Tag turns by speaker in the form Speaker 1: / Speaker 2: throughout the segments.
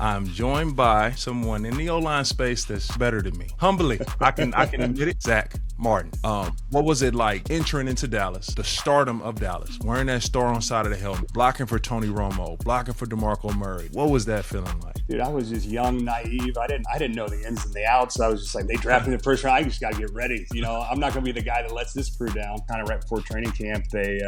Speaker 1: I'm joined by someone in the O-line space that's better than me. Humbly, I can admit it, Zack Martin. What was it like entering into Dallas, the stardom of Dallas, wearing that star on the side of the helmet, blocking for Tony Romo, blocking for DeMarco Murray? What was that feeling like?
Speaker 2: Dude, I was just young, naive. I didn't know the ins and the outs. I was just like, they drafted me in the first round. I just got to get ready. I'm not going to be the guy that lets this crew down. Kind of right before training camp, they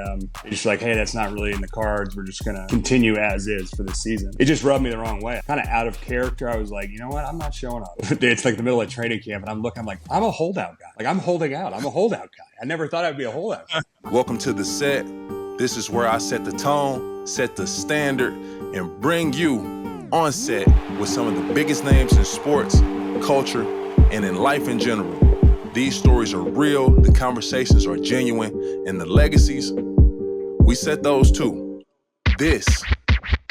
Speaker 2: just like, hey, that's not really in the cards. We're just going to continue as is for this season. It just rubbed me the wrong way. Kind of out of character. I was like, you know what? I'm not showing up. It's like the middle of training camp, and I'm like, I'm a holdout guy. Like, I'm holding out. I'm a holdout guy. I never thought I'd be a holdout guy.
Speaker 1: Welcome to the set. This is where I set the tone, set the standard, and bring you on set with some of the biggest names in sports, culture, and in life in general. These stories are real, the conversations are genuine, and the legacies, we set those too. This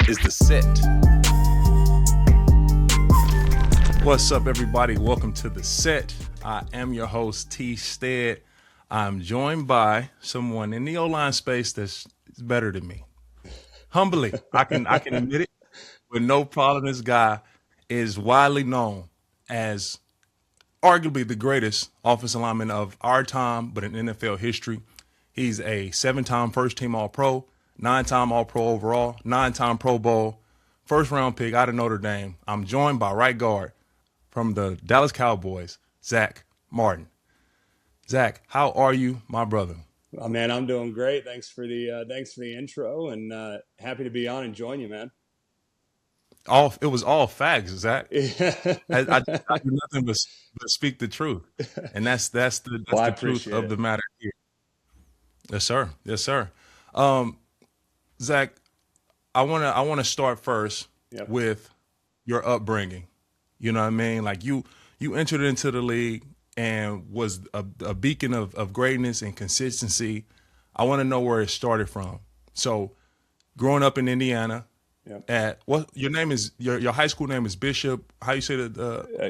Speaker 1: is the set. What's up, everybody? Welcome to the set. I am your host, T-stead. I'm joined by someone in the O-line space that's better than me. Humbly, I can admit it with no problem. This guy is widely known as arguably the greatest offensive lineman of our time, but in NFL history. He's a 7-time first-team All-Pro, 9-time All-Pro overall, 9-time Pro Bowl, first-round pick out of Notre Dame. I'm joined by right guard from the Dallas Cowboys, Zack Martin. Zack, how are you, my brother?
Speaker 2: Oh, man, I'm doing great. Thanks for the intro, and happy to be on and join you, man.
Speaker 1: It was all facts, Zack. I do nothing but speak the truth, and that's the truth of the matter here. Yes, sir. Yes, sir. Zack, I wanna start first with your upbringing. You know what I mean? Like you entered into the league and was a beacon of greatness and consistency. I want to know where it started from. So, growing up in Indiana, at what your name is, your high school name is Bishop. How you say that?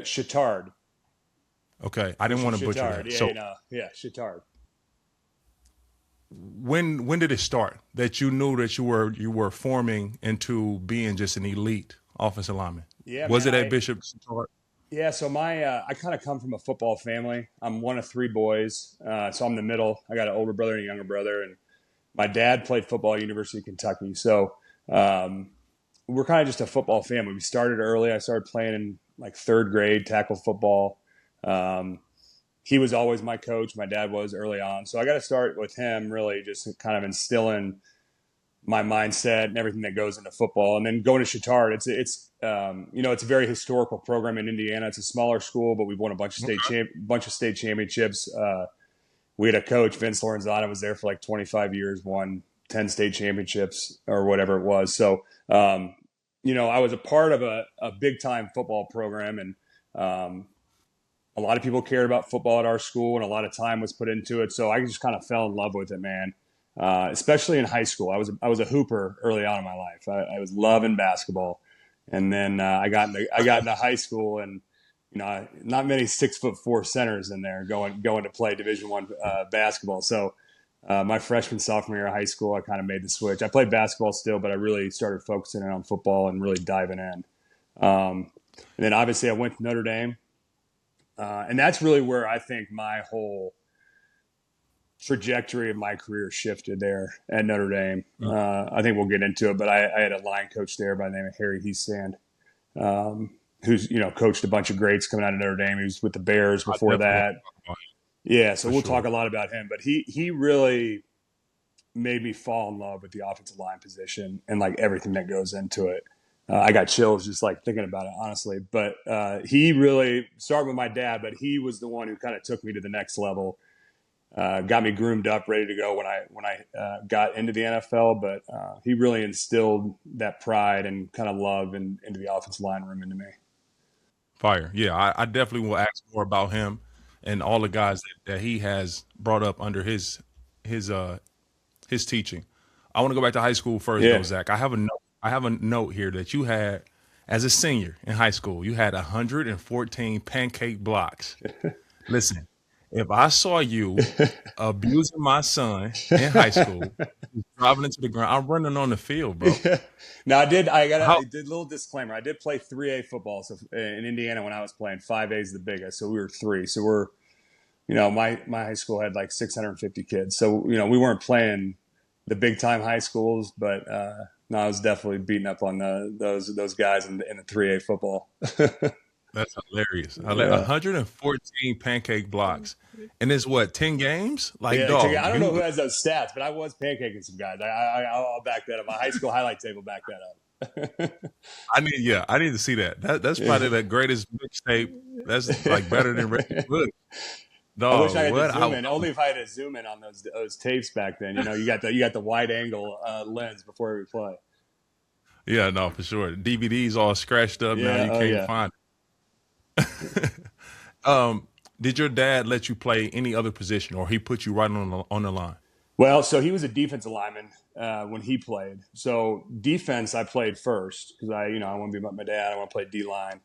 Speaker 2: Chittard.
Speaker 1: Okay, I didn't want to butcher that.
Speaker 2: Chittard.
Speaker 1: When did it start that you knew that you were forming into being just an elite offensive lineman?
Speaker 2: Yeah,
Speaker 1: was it at Bishop Chittard?
Speaker 2: Yeah, so I kind of come from a football family. I'm one of 3 boys, so I'm the middle. I got an older brother and a younger brother, and my dad played football at University of Kentucky. So we're kind of just a football family. We started early. I started playing in like 3rd grade, tackle football. He was always my coach. My dad was early on. So I got to start with him, really just kind of instilling my mindset and everything that goes into football. And then going to Chittard, it's a very historical program in Indiana. It's a smaller school, but we've won a bunch of state championships. We had a coach, Vince Lorenzana, was there for like 25 years, won 10 state championships or whatever it was. So, I was a part of a big time football program, and a lot of people cared about football at our school, and a lot of time was put into it. So I just kind of fell in love with it, man. Especially in high school. I was a hooper early on in my life. I was loving basketball. And then I got into high school, and not many 6'4" centers in there going to play Division I basketball. So my freshman, sophomore year of high school, I kind of made the switch. I played basketball still, but I really started focusing in on football and really diving in. And then obviously I went to Notre Dame, and that's really where I think my whole trajectory of my career shifted there at Notre Dame. I think we'll get into it, but I had a line coach there by the name of Harry Hiestand, who's coached a bunch of greats coming out of Notre Dame. He was with the Bears before that. Yeah, so we'll talk a lot about him, but he really made me fall in love with the offensive line position and like everything that goes into it. I got chills just like thinking about it, honestly. But he really started with my dad, but he was the one who kind of took me to the next level. Got me groomed up, ready to go when I got into the NFL. But he really instilled that pride and kind of love into the offensive line room into me.
Speaker 1: Fire. Yeah, I definitely will ask more about him and all the guys that he has brought up under his teaching. I want to go back to high school first, though, Zack. I have a note here that you had as a senior in high school. You had 114 pancake blocks. Listen. if I saw you abusing my son in high school, driving into the ground, I'm running on the field, bro.
Speaker 2: Now I did.
Speaker 1: How?
Speaker 2: I did a little disclaimer. I did play 3A football. So in Indiana, when I was playing, 5A is the biggest. So we were three. So we're, my high school had like 650 kids. So we weren't playing the big time high schools, but no, I was definitely beating up on those guys in the 3A football.
Speaker 1: That's hilarious.
Speaker 2: Yeah.
Speaker 1: 114 pancake blocks. And it's what, 10 games? Like,
Speaker 2: Yeah,
Speaker 1: dog,
Speaker 2: I don't know who
Speaker 1: you,
Speaker 2: has those stats, but I was pancaking some guys. I'll back that up. My high school highlight tape will back that up.
Speaker 1: I need to see that. That's probably the greatest mixtape. That's like better than Reggie Bush.
Speaker 2: I wish I
Speaker 1: Dog,
Speaker 2: had to
Speaker 1: what?
Speaker 2: zoom in. Only if I had to zoom in on those tapes back then. You got the wide angle lens before every play.
Speaker 1: Yeah, no, for sure. DVD's all scratched up now.
Speaker 2: Yeah,
Speaker 1: You
Speaker 2: oh
Speaker 1: can't
Speaker 2: yeah.
Speaker 1: find it. Did your dad let you play any other position, or he put you right on the line?
Speaker 2: Well, so he was a defensive lineman when he played. So defense, I played first because I want to be like my dad. I want to play D line,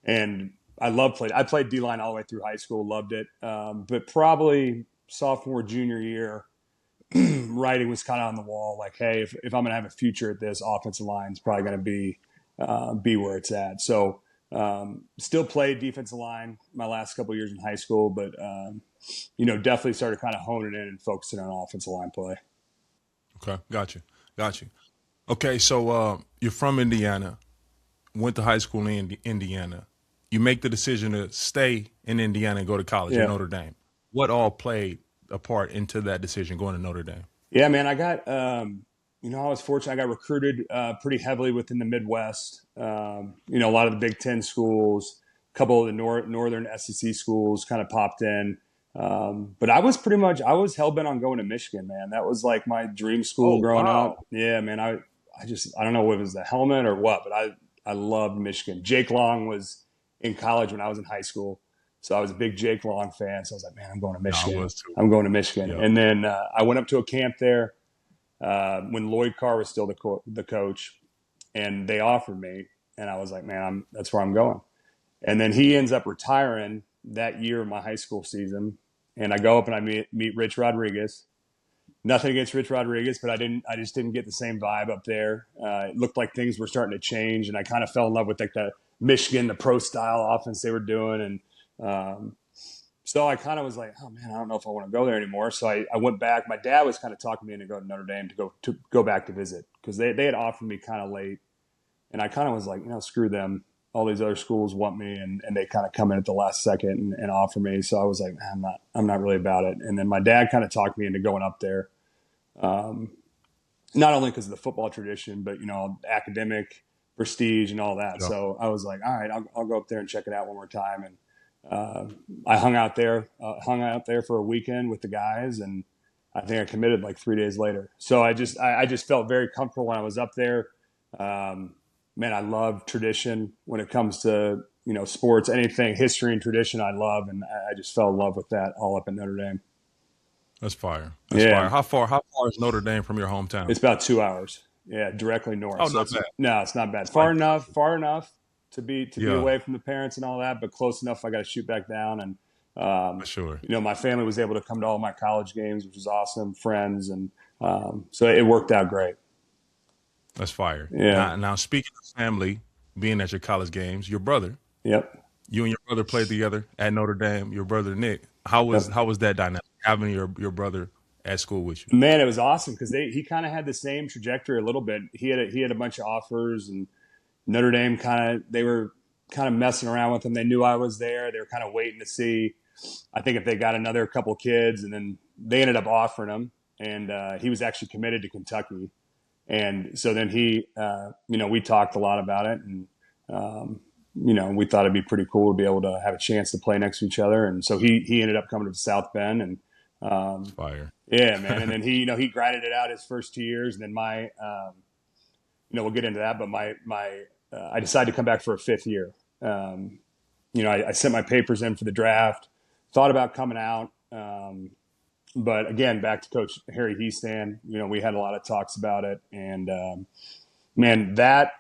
Speaker 2: and I played D line all the way through high school. Loved it, but probably sophomore junior year, writing was kind of on the wall. Like, hey, if I'm going to have a future at this, offensive line is probably going to be where it's at. So still played defensive line my last couple of years in high school, but definitely started kind of honing in and focusing on offensive line play.
Speaker 1: Okay, got you. Okay, so you're from Indiana, went to high school in Indiana. You make the decision to stay in Indiana and go to college at
Speaker 2: Yeah.
Speaker 1: Notre Dame. What all played a part into that decision going to Notre Dame?
Speaker 2: Yeah, man, I got, I was fortunate. I got recruited pretty heavily within the Midwest. A lot of the Big Ten schools, a couple of the northern SEC schools kind of popped in. But I was hell bent on going to Michigan, man. That was like my dream school
Speaker 1: Oh,
Speaker 2: growing up.
Speaker 1: wow.
Speaker 2: Yeah, man. I don't know if it was the helmet or what, but I loved Michigan. Jake Long was in college when I was in high school. So I was a big Jake Long fan. So I was like, man, I'm going to
Speaker 1: No, I
Speaker 2: Michigan.
Speaker 1: was too.
Speaker 2: I'm going to Michigan.
Speaker 1: Yeah,
Speaker 2: And then I went up to a camp there when Lloyd Carr was still the coach, and they offered me, and I was like, man, that's where I'm going. And then he ends up retiring that year of my high school season, and I go up and I meet Rich Rodriguez. Nothing against Rich Rodriguez, but I just didn't get the same vibe up there. It looked like things were starting to change, and I kind of fell in love with like the Michigan, the pro style offense they were doing, and so I kind of was like, oh man, I don't know if I want to go there anymore. So I went back. My dad was kind of talking me into going to Notre Dame to go back to visit because they had offered me kind of late, and I kind of was like, screw them. All these other schools want me, and they kind of come in at the last second and offer me. So I was like, I'm not really about it. And then my dad kind of talked me into going up there, not only because of the football tradition, but academic prestige and all that.
Speaker 1: yeah.
Speaker 2: So I was like, all right, I'll go up there and check it out one more time. And I hung out there for a weekend with the guys, and I think I committed like 3 days later. So I just felt very comfortable when I was up there. Man, I love tradition when it comes to sports, anything history and tradition. I love, and I just fell in love with that all up in Notre Dame.
Speaker 1: That's fire. That's fire.
Speaker 2: Yeah,
Speaker 1: How far is Notre Dame from your hometown?
Speaker 2: it's about 2 hours. Yeah, directly north.
Speaker 1: Oh,
Speaker 2: So
Speaker 1: not bad.
Speaker 2: it's not bad.
Speaker 1: It's like,
Speaker 2: Far enough to be
Speaker 1: yeah,
Speaker 2: away from the parents and all that, but close enough I got to shoot back down. And
Speaker 1: for sure.
Speaker 2: my family was able to come to all my college games, which was awesome. Friends, and so it worked out great.
Speaker 1: That's fire.
Speaker 2: Yeah.
Speaker 1: Now speaking of family, being at your college games, your brother,
Speaker 2: Yep.
Speaker 1: you and your brother played together at Notre Dame. Your brother Nick,
Speaker 2: Yep.
Speaker 1: how was that dynamic having your brother at school with you?
Speaker 2: Man, it was awesome because he kind of had the same trajectory a little bit. He had a bunch of offers, and Notre Dame they were kind of messing around with him. They knew I was there. They were kind of waiting to see. I think if they got another couple kids, and then they ended up offering him, and he was actually committed to Kentucky. And so then we talked a lot about it, and we thought it'd be pretty cool to be able to have a chance to play next to each other. And so he ended up coming to South Bend, and
Speaker 1: It's fire.
Speaker 2: yeah, man. And then he grinded it out his first 2 years, and then we'll get into that. But I decided to come back for a fifth year. I sent my papers in for the draft, thought about coming out. But again, back to Coach Harry Hiestand, we had a lot of talks about it, and man, that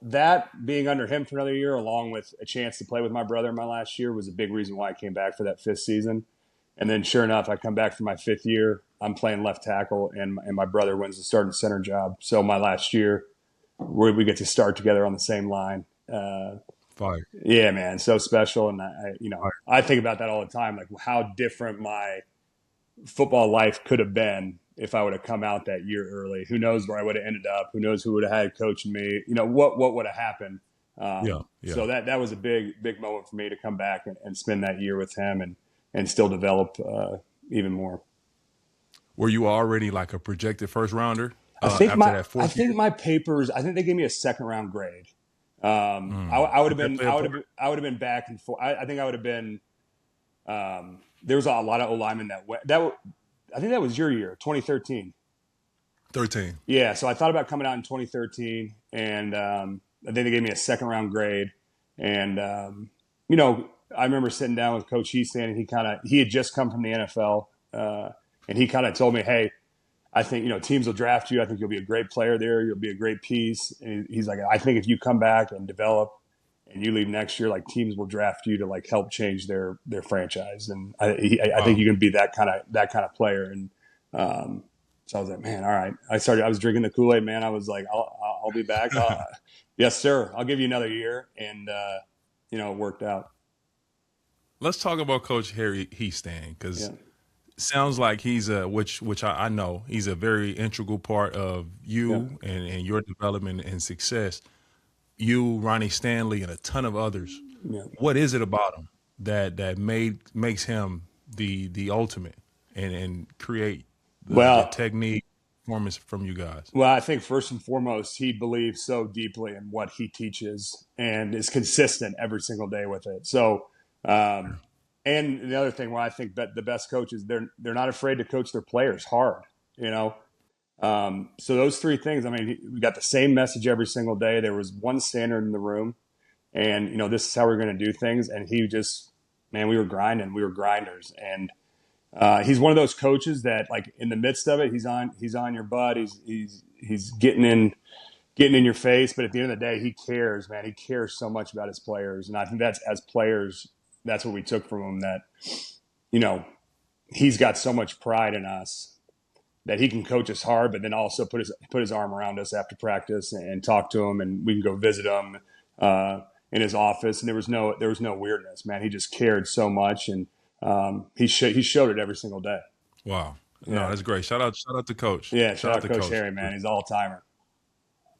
Speaker 2: that being under him for another year, along with a chance to play with my brother my last year, was a big reason why I came back for that 5th season. And then sure enough, I come back for my 5th year. I'm playing left tackle, and my brother wins the starting center job. So my last year, we get to start together on the same line.
Speaker 1: Fire.
Speaker 2: Yeah, man, so special. And
Speaker 1: Fire.
Speaker 2: I think about that all the time, like how different my football life could have been if I would have come out that year early. Who knows where I would have ended up? Who knows who would have had coaching me? What would have happened?
Speaker 1: Yeah.
Speaker 2: So that was a big moment for me to come back and spend that year with him and still develop even more.
Speaker 1: Were you already like a projected first rounder?
Speaker 2: I think my papers. I think they gave me a 2nd round grade. I would have been back and forth. I think I would have been. There was a lot of O linemen I think that was your year, 2013.
Speaker 1: 13.
Speaker 2: Yeah, so I thought about coming out in 2013, and I think they gave me a 2nd round grade. And I remember sitting down with Coach Hiestand, and he had just come from the NFL, and he kind of told me, "Hey, I think teams will draft you. I think you'll be a great player there. You'll be a great piece." And he's like, "I think if you come back and develop, and you leave next year, like teams will draft you to like help change their franchise." And I think you can be that kind of player. And so I was like, man, all right. I was drinking the Kool-Aid, man. I was like, I'll be back. Yes, sir. I'll give you another year. And it worked out.
Speaker 1: Let's talk about Coach Harry Hiestand, because it sounds like he's which I know he's a very integral part of you and your development and success. You, Ronnie Stanley, and a ton of others.
Speaker 2: Yeah.
Speaker 1: What is it about him that makes him the ultimate and create the technique performance from you guys?
Speaker 2: Well, I think first and foremost, he believes so deeply in what he teaches and is consistent every single day with it. So, and the other thing why I think that the best coaches, they're not afraid to coach their players hard, So those 3 things, I mean, we got the same message every single day. There was one standard in the room, and, this is how we're going to do things. And he just, man, we were grinding. We were grinders. And he's one of those coaches that, like, in the midst of it, he's on your butt. He's getting in your face. But at the end of the day, he cares, man. He cares so much about his players. And I think as players, that's what we took from him, that, he's got so much pride in us that he can coach us hard, but then also put his arm around us after practice and talk to him, and we can go visit him in his office. And there was no weirdness, man. He just cared so much, and he showed it every single day.
Speaker 1: Wow, no, that's great. Shout out to Coach.
Speaker 2: Yeah, shout out to Coach Harry, man. He's all timer.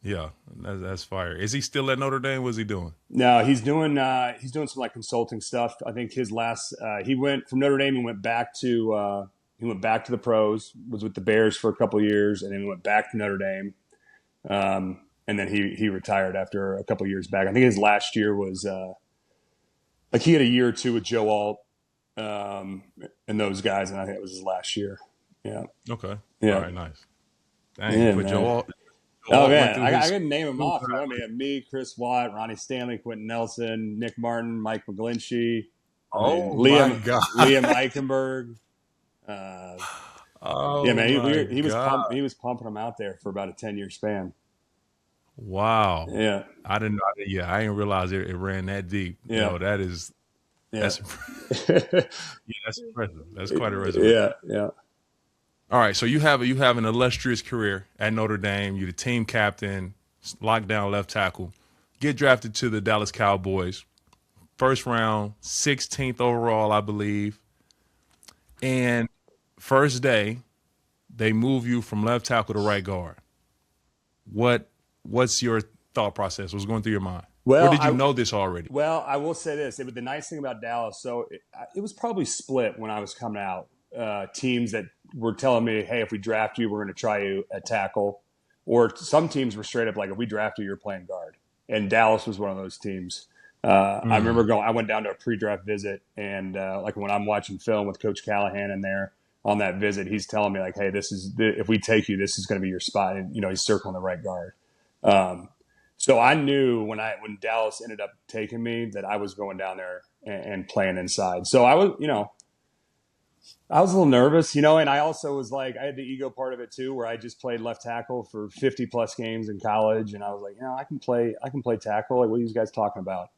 Speaker 1: Yeah, that's fire. Is he still at Notre Dame? What's he doing?
Speaker 2: No, he's doing some like consulting stuff. I think his last he went from Notre Dame and went back to. He went back to the pros, was with the Bears for a couple of years, and then went back to Notre Dame. And then he retired after a couple of years back. I think his last year was like he had a year or two with Joe Alt and those guys, and I think it was his last year. Yeah.
Speaker 1: Okay.
Speaker 2: Yeah.
Speaker 1: All right. Nice. Dang, put Joe Alt.
Speaker 2: Oh, man. I can name them off. Me, Chris Watt, Ronnie Stanley, Quentin Nelson, Nick Martin, Mike McGlinchey,
Speaker 1: my God.
Speaker 2: Liam Eichenberg. Yeah, man, he was pumping them out there for about a 10-year span.
Speaker 1: Wow.
Speaker 2: Yeah.
Speaker 1: I didn't realize it ran that deep.
Speaker 2: Yeah.
Speaker 1: That's impressive. That's impressive. That's quite a resume.
Speaker 2: Yeah.
Speaker 1: All right, so you have an illustrious career at Notre Dame. You're the team captain, lockdown left tackle. Get drafted to the Dallas Cowboys. First round, 16th overall, I believe. And first day, they move you from left tackle to right guard. What's your thought process? What's going through your mind?
Speaker 2: Well,
Speaker 1: or did you know this already?
Speaker 2: Well, I will say this. The nice thing about Dallas, so it was probably split when I was coming out. Teams that were telling me, hey, if we draft you, we're going to try you at tackle. Or some teams were straight up like, if we draft you, you're playing guard. And Dallas was one of those teams. I remember I went down to a pre-draft visit, and like when I'm watching film with Coach Callahan in there on that visit, he's telling me like, hey, if we take you, this is going to be your spot. And, he's circling the right guard. So I knew when Dallas ended up taking me that I was going down there and playing inside. So I was, I was a little nervous, and I also was like, I had the ego part of it too, where I just played left tackle for 50 plus games in college, and I was like, I can play tackle. Like, what are you guys talking about?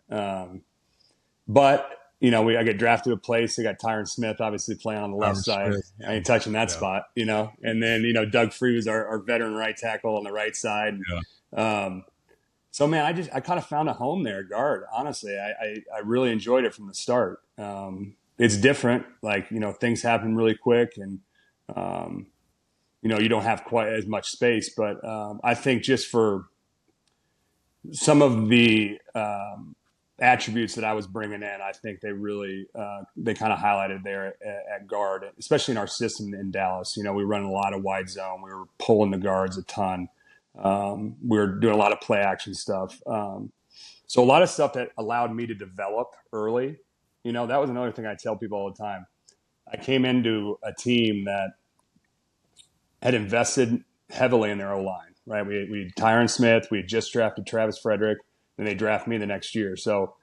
Speaker 2: But I get drafted to a place. They got Tyron Smith, obviously playing on the left side.
Speaker 1: Armstead,
Speaker 2: I ain't touching that
Speaker 1: yeah,
Speaker 2: spot, And then Doug Free was our veteran right tackle on the right side.
Speaker 1: yeah,
Speaker 2: So man, I kind of found a home there, at guard. Honestly, I really enjoyed it from the start. It's different, like things happen really quick, and you don't have quite as much space. But I think just for some of the attributes that I was bringing in, I think they kind of highlighted there at guard, especially in our system in Dallas. We run a lot of wide zone. We were pulling the guards a ton. We were doing a lot of play action stuff. So a lot of stuff that allowed me to develop early. That was another thing I tell people all the time. I came into a team that had invested heavily in their O-line, right? We had Tyron Smith. We had just drafted Travis Frederick, and they draft me the next year. So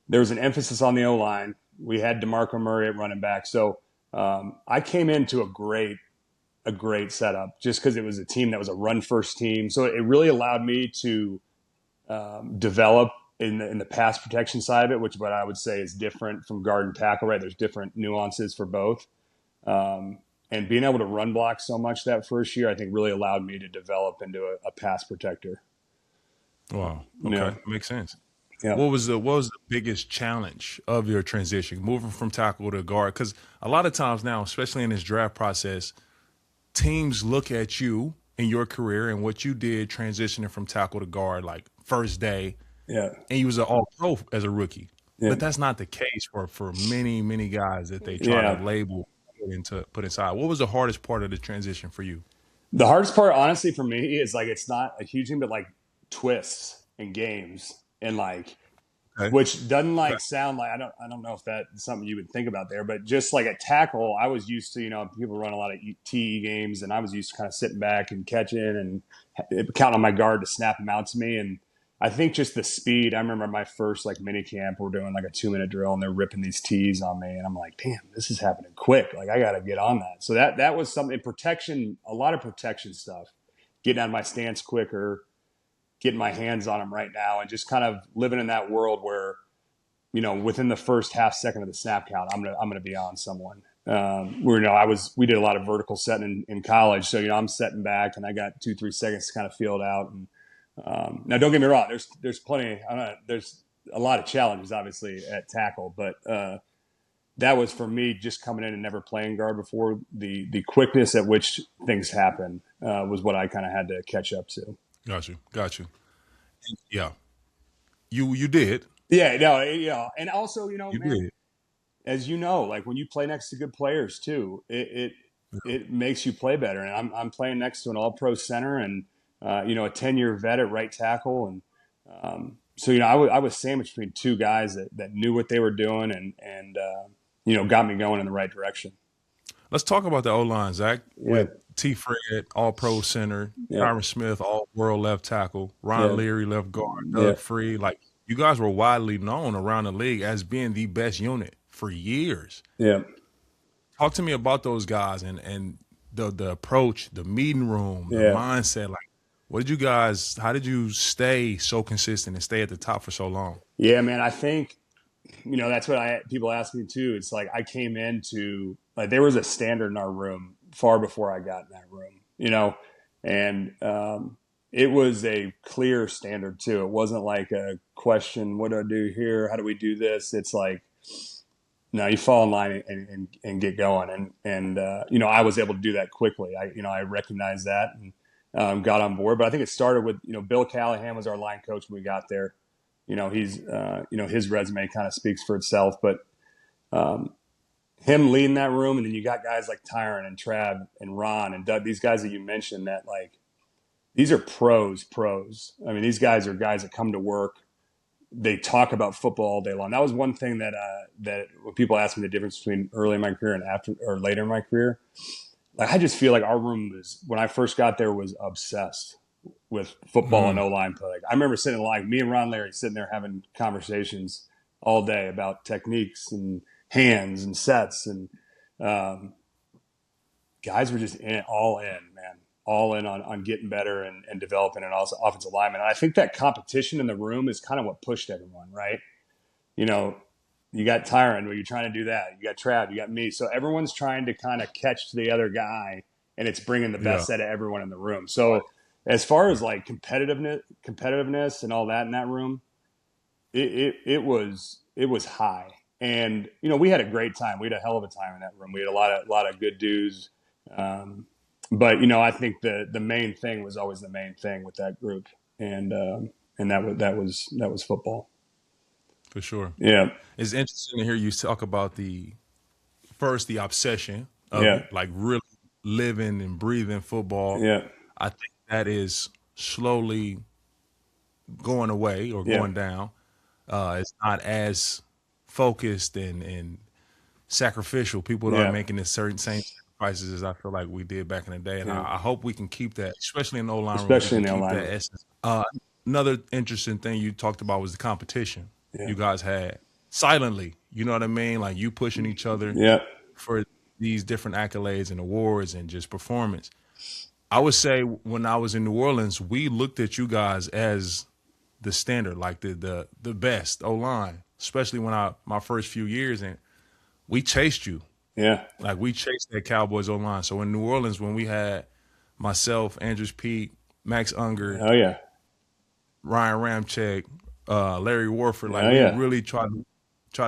Speaker 2: there was an emphasis on the O-line. We had DeMarco Murray at running back. So I came into a great setup just because it was a team that was a run-first team. So it really allowed me to develop in the pass protection side of it, which what I would say is different from guard and tackle, right? There's different nuances for both. And being able to run block so much that first year, I think really allowed me to develop into a pass protector.
Speaker 1: Wow. Okay,
Speaker 2: Yeah.
Speaker 1: makes sense.
Speaker 2: Yeah.
Speaker 1: What was the biggest challenge of your transition, moving from tackle to guard? Because a lot of times now, especially in this draft process, teams look at you in your career and what you did transitioning from tackle to guard, like first day,
Speaker 2: Yeah.
Speaker 1: and you was an all-pro as a rookie.
Speaker 2: Yeah.
Speaker 1: But that's not the case for many guys that they try to label put inside. What was the hardest part of the transition for you?
Speaker 2: The hardest part, honestly, for me is like it's not a huge thing, but like twists and games and like
Speaker 1: Okay.
Speaker 2: which doesn't sound like I don't know if that's something you would think about there, but just like a tackle, I was used to people run a lot of TE games, and I was used to kind of sitting back and catching and counting on my guard to snap them out to me. And I think just the speed. I remember my first mini camp, we're doing like a 2-minute drill, and they're ripping these T's on me, and I'm like, damn, this is happening quick. Like I got to get on that. So that was something protection, a lot of protection stuff, getting out of my stance quicker, getting my hands on them right now, and just kind of living in that world where, within the first half second of the snap count, I'm gonna be on someone. We did a lot of vertical setting in college, so I'm setting back and I got 2-3 seconds to kind of feel it out. And now, don't get me wrong, there's plenty. There's a lot of challenges, obviously, at tackle, but that was for me just coming in and never playing guard before. The quickness at which things happen was what I kind of had to catch up to.
Speaker 1: Got you. Yeah, you did.
Speaker 2: Yeah, no, and also,
Speaker 1: You
Speaker 2: man,
Speaker 1: did.
Speaker 2: as like when you play next to good players too, it makes you play better. And I'm playing next to an All-Pro center and a 10-year vet at right tackle, and so I was sandwiched between two guys that knew what they were doing and got me going in the right direction.
Speaker 1: Let's talk about the O-line, Zach.
Speaker 2: Yeah.
Speaker 1: With T. Fred, all-pro center, Tyron Smith, all-world left tackle, Ron Leary, left guard, Doug Free. Like, you guys were widely known around the league as being the best unit for years.
Speaker 2: Yeah.
Speaker 1: Talk to me about those guys and the approach, the meeting room, the mindset. Like, how did you stay so consistent and stay at the top for so long?
Speaker 2: Yeah, man, I think, that's what people ask me too. It's like I came into there was a standard in our room far before I got in that room, and it was a clear standard too. It wasn't like a question, what do I do here? How do we do this? It's like, no, you fall in line and get going. And I was able to do that quickly. I recognized that and got on board. But I think it started with, Bill Callahan was our line coach when we got there. He's, his resume kind of speaks for itself, but him leading that room, and then you got guys like Tyron and Trav and Ron and Doug, these guys that you mentioned that these are pros. I mean, these guys are guys that come to work. They talk about football all day long. That was one thing that when people ask me the difference between early in my career and after or later in my career, I just feel like our room was, when I first got there, was obsessed with football and O-line play. I remember sitting in line, me and Ron Leary sitting there having conversations all day about techniques and hands and sets. And Guys were just all in, man, all in on getting better and developing an offensive lineman. And I think that competition in the room is kind of what pushed everyone, right? You know, you got Terron where you're trying to do that. You got Trav, you got me. So everyone's trying to kind of catch the other guy, and it's bringing the best out of everyone in the room. So as far as like competitiveness and all that in that room, it was high. And, you know, we had a great time. We had a hell of a time in that room. We had a lot of good dudes. But, you know, I think the main thing was always the main thing with that group. And that was football.
Speaker 1: For sure.
Speaker 2: Yeah.
Speaker 1: It's interesting to hear you talk about the obsession of like really living and breathing football.
Speaker 2: Yeah.
Speaker 1: I think that is slowly going away or going down. It's not as focused and sacrificial. People aren't making the same sacrifices as I feel like we did back in the day. And I hope we can keep that, especially in the O-line room.
Speaker 2: Especially in the O-line
Speaker 1: room. Essence. Another interesting thing you talked about was the competition you guys had silently. You know what I mean? Like you pushing each other for these different accolades and awards and just performance. I would say when I was in New Orleans, we looked at you guys as the standard, like the best O-line, especially when my first few years, and we chased you.
Speaker 2: Yeah.
Speaker 1: Like we chased that Cowboys O-line. So in New Orleans, when we had myself, Andrews Peak, Max Unger, Ryan Ramczyk, Larry Warford, like we really try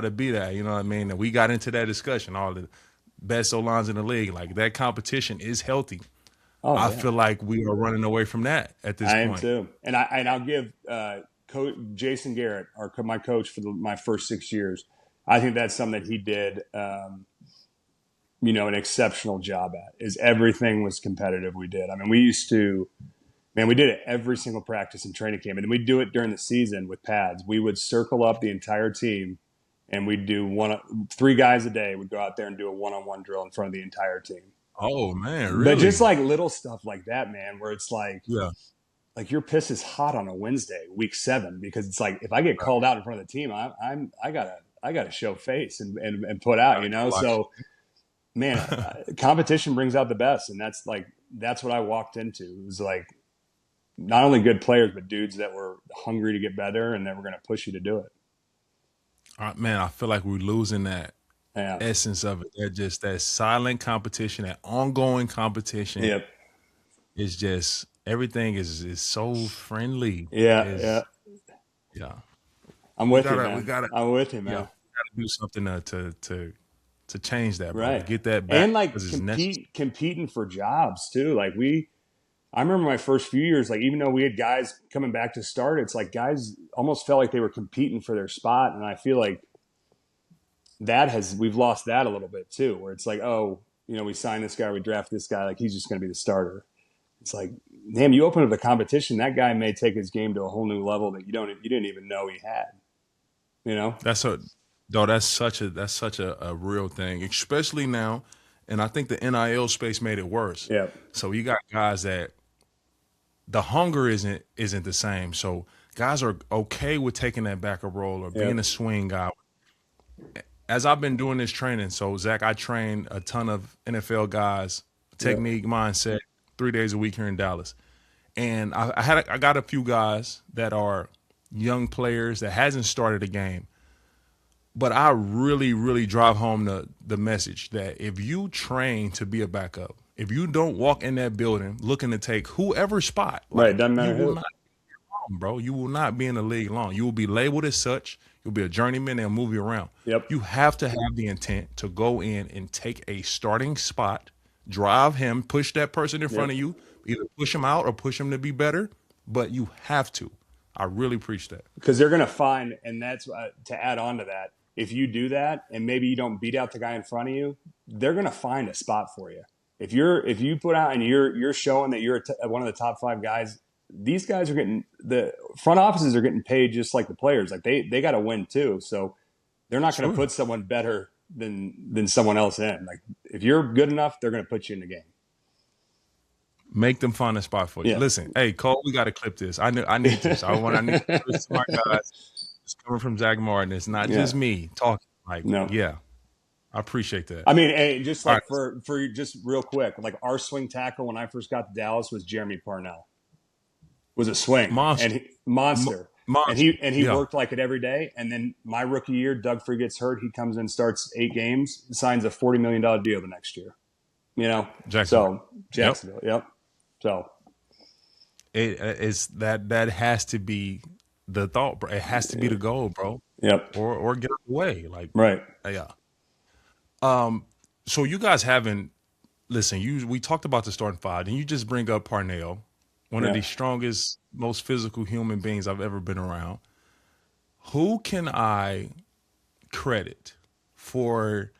Speaker 1: to be that, you know what I mean? And we got into that discussion, all the best O-lines in the league. Like that competition is healthy. I feel like we are running away from that at this point.
Speaker 2: I am too. And I'll give Coach Jason Garrett, my coach for my first 6 years, I think that's something that he did, you know, an exceptional job at. Is everything was competitive we did. I mean, we did it every single practice and training camp. And we'd do it during the season with pads. We would circle up the entire team, and we'd do 3 guys a day would go out there and do a one-on-one drill in front of the entire team.
Speaker 1: Oh man, really?
Speaker 2: But just like little stuff like that, man, where it's like, like your piss is hot on a Wednesday, week 7, because it's like if I get called out in front of the team, I gotta show face and put out, you know. So, man, competition brings out the best, and that's what I walked into. It was like not only good players, but dudes that were hungry to get better and that were going to push you to do it.
Speaker 1: All right, man, I feel like we're losing that essence of it. That silent competition, that ongoing competition.
Speaker 2: Yep.
Speaker 1: It's just everything is so friendly.
Speaker 2: Yeah. I'm with you, man. I'm with you, man.
Speaker 1: We gotta do something to change that, bro.
Speaker 2: Right?
Speaker 1: To get that back,
Speaker 2: and like competing for jobs too. Like I remember my first few years. Like even though we had guys coming back to start, it's like guys almost felt like they were competing for their spot, and I feel like we've lost that a little bit too, where it's like, oh, you know, we signed this guy, we draft this guy, like he's just going to be the starter. It's like, damn, you open up the competition, that guy may take his game to a whole new level that you didn't even know he had. You know,
Speaker 1: that's such a real thing, especially now, and I think the NIL space made it worse.
Speaker 2: Yeah. So
Speaker 1: you got guys that the hunger isn't the same. So guys are okay with taking that backup role or being a swing guy. As I've been doing this training, so Zach, I train a ton of NFL guys, technique, mindset, 3 days a week here in Dallas. And I got a few guys that are young players that hasn't started a game. But I really, really drive home the message that if you train to be a backup, if you don't walk in that building looking to take whoever's spot,
Speaker 2: right, doesn't matter who.
Speaker 1: Bro, you will not be in the league long. You will be labeled as such. You'll be a journeyman. They'll move you around.
Speaker 2: Yep.
Speaker 1: You have to have the intent to go in and take a starting spot, drive him, push that person in front of you, either push him out or push him to be better, but you have to. I really preach that.
Speaker 2: Because they're going to find, and that's to add on to that, if you do that and maybe you don't beat out the guy in front of you, they're going to find a spot for you. If you put out and you're showing that you're one of the top 5 guys, these guys are the front offices are getting paid just like the players. Like they got to win too. So they're not going to put someone better than someone else in. Like if you're good enough, they're going to put you in the game.
Speaker 1: Make them find a spot for you.
Speaker 2: Yeah.
Speaker 1: Listen, hey Cole, we got to clip this. I need this. I need this to my guys. It's coming from Zack Martin. It's not just me talking. Like,
Speaker 2: no.
Speaker 1: yeah, I appreciate that.
Speaker 2: I mean, and just
Speaker 1: All
Speaker 2: like
Speaker 1: right.
Speaker 2: for just real quick, like our swing tackle when I first got to Dallas was Jeremy Parnell. Was a swing and
Speaker 1: Monster.
Speaker 2: monster. And
Speaker 1: Monster.
Speaker 2: he
Speaker 1: Yeah.
Speaker 2: worked like it every day. And then my rookie year, Doug Free gets hurt. He comes in, starts 8 games, signs a $40 million deal the next year. You know,
Speaker 1: Jacksonville.
Speaker 2: so Jacksonville, yep. So
Speaker 1: It's that has to be the thought, bro. It has to be the goal, bro.
Speaker 2: yep,
Speaker 1: Or get away. Like,
Speaker 2: right,
Speaker 1: yeah. So you guys haven't listen, we talked about the starting five, and you just bring up Parnell, one of
Speaker 2: yeah.
Speaker 1: the strongest, most physical human beings I've ever been around. Who can I credit for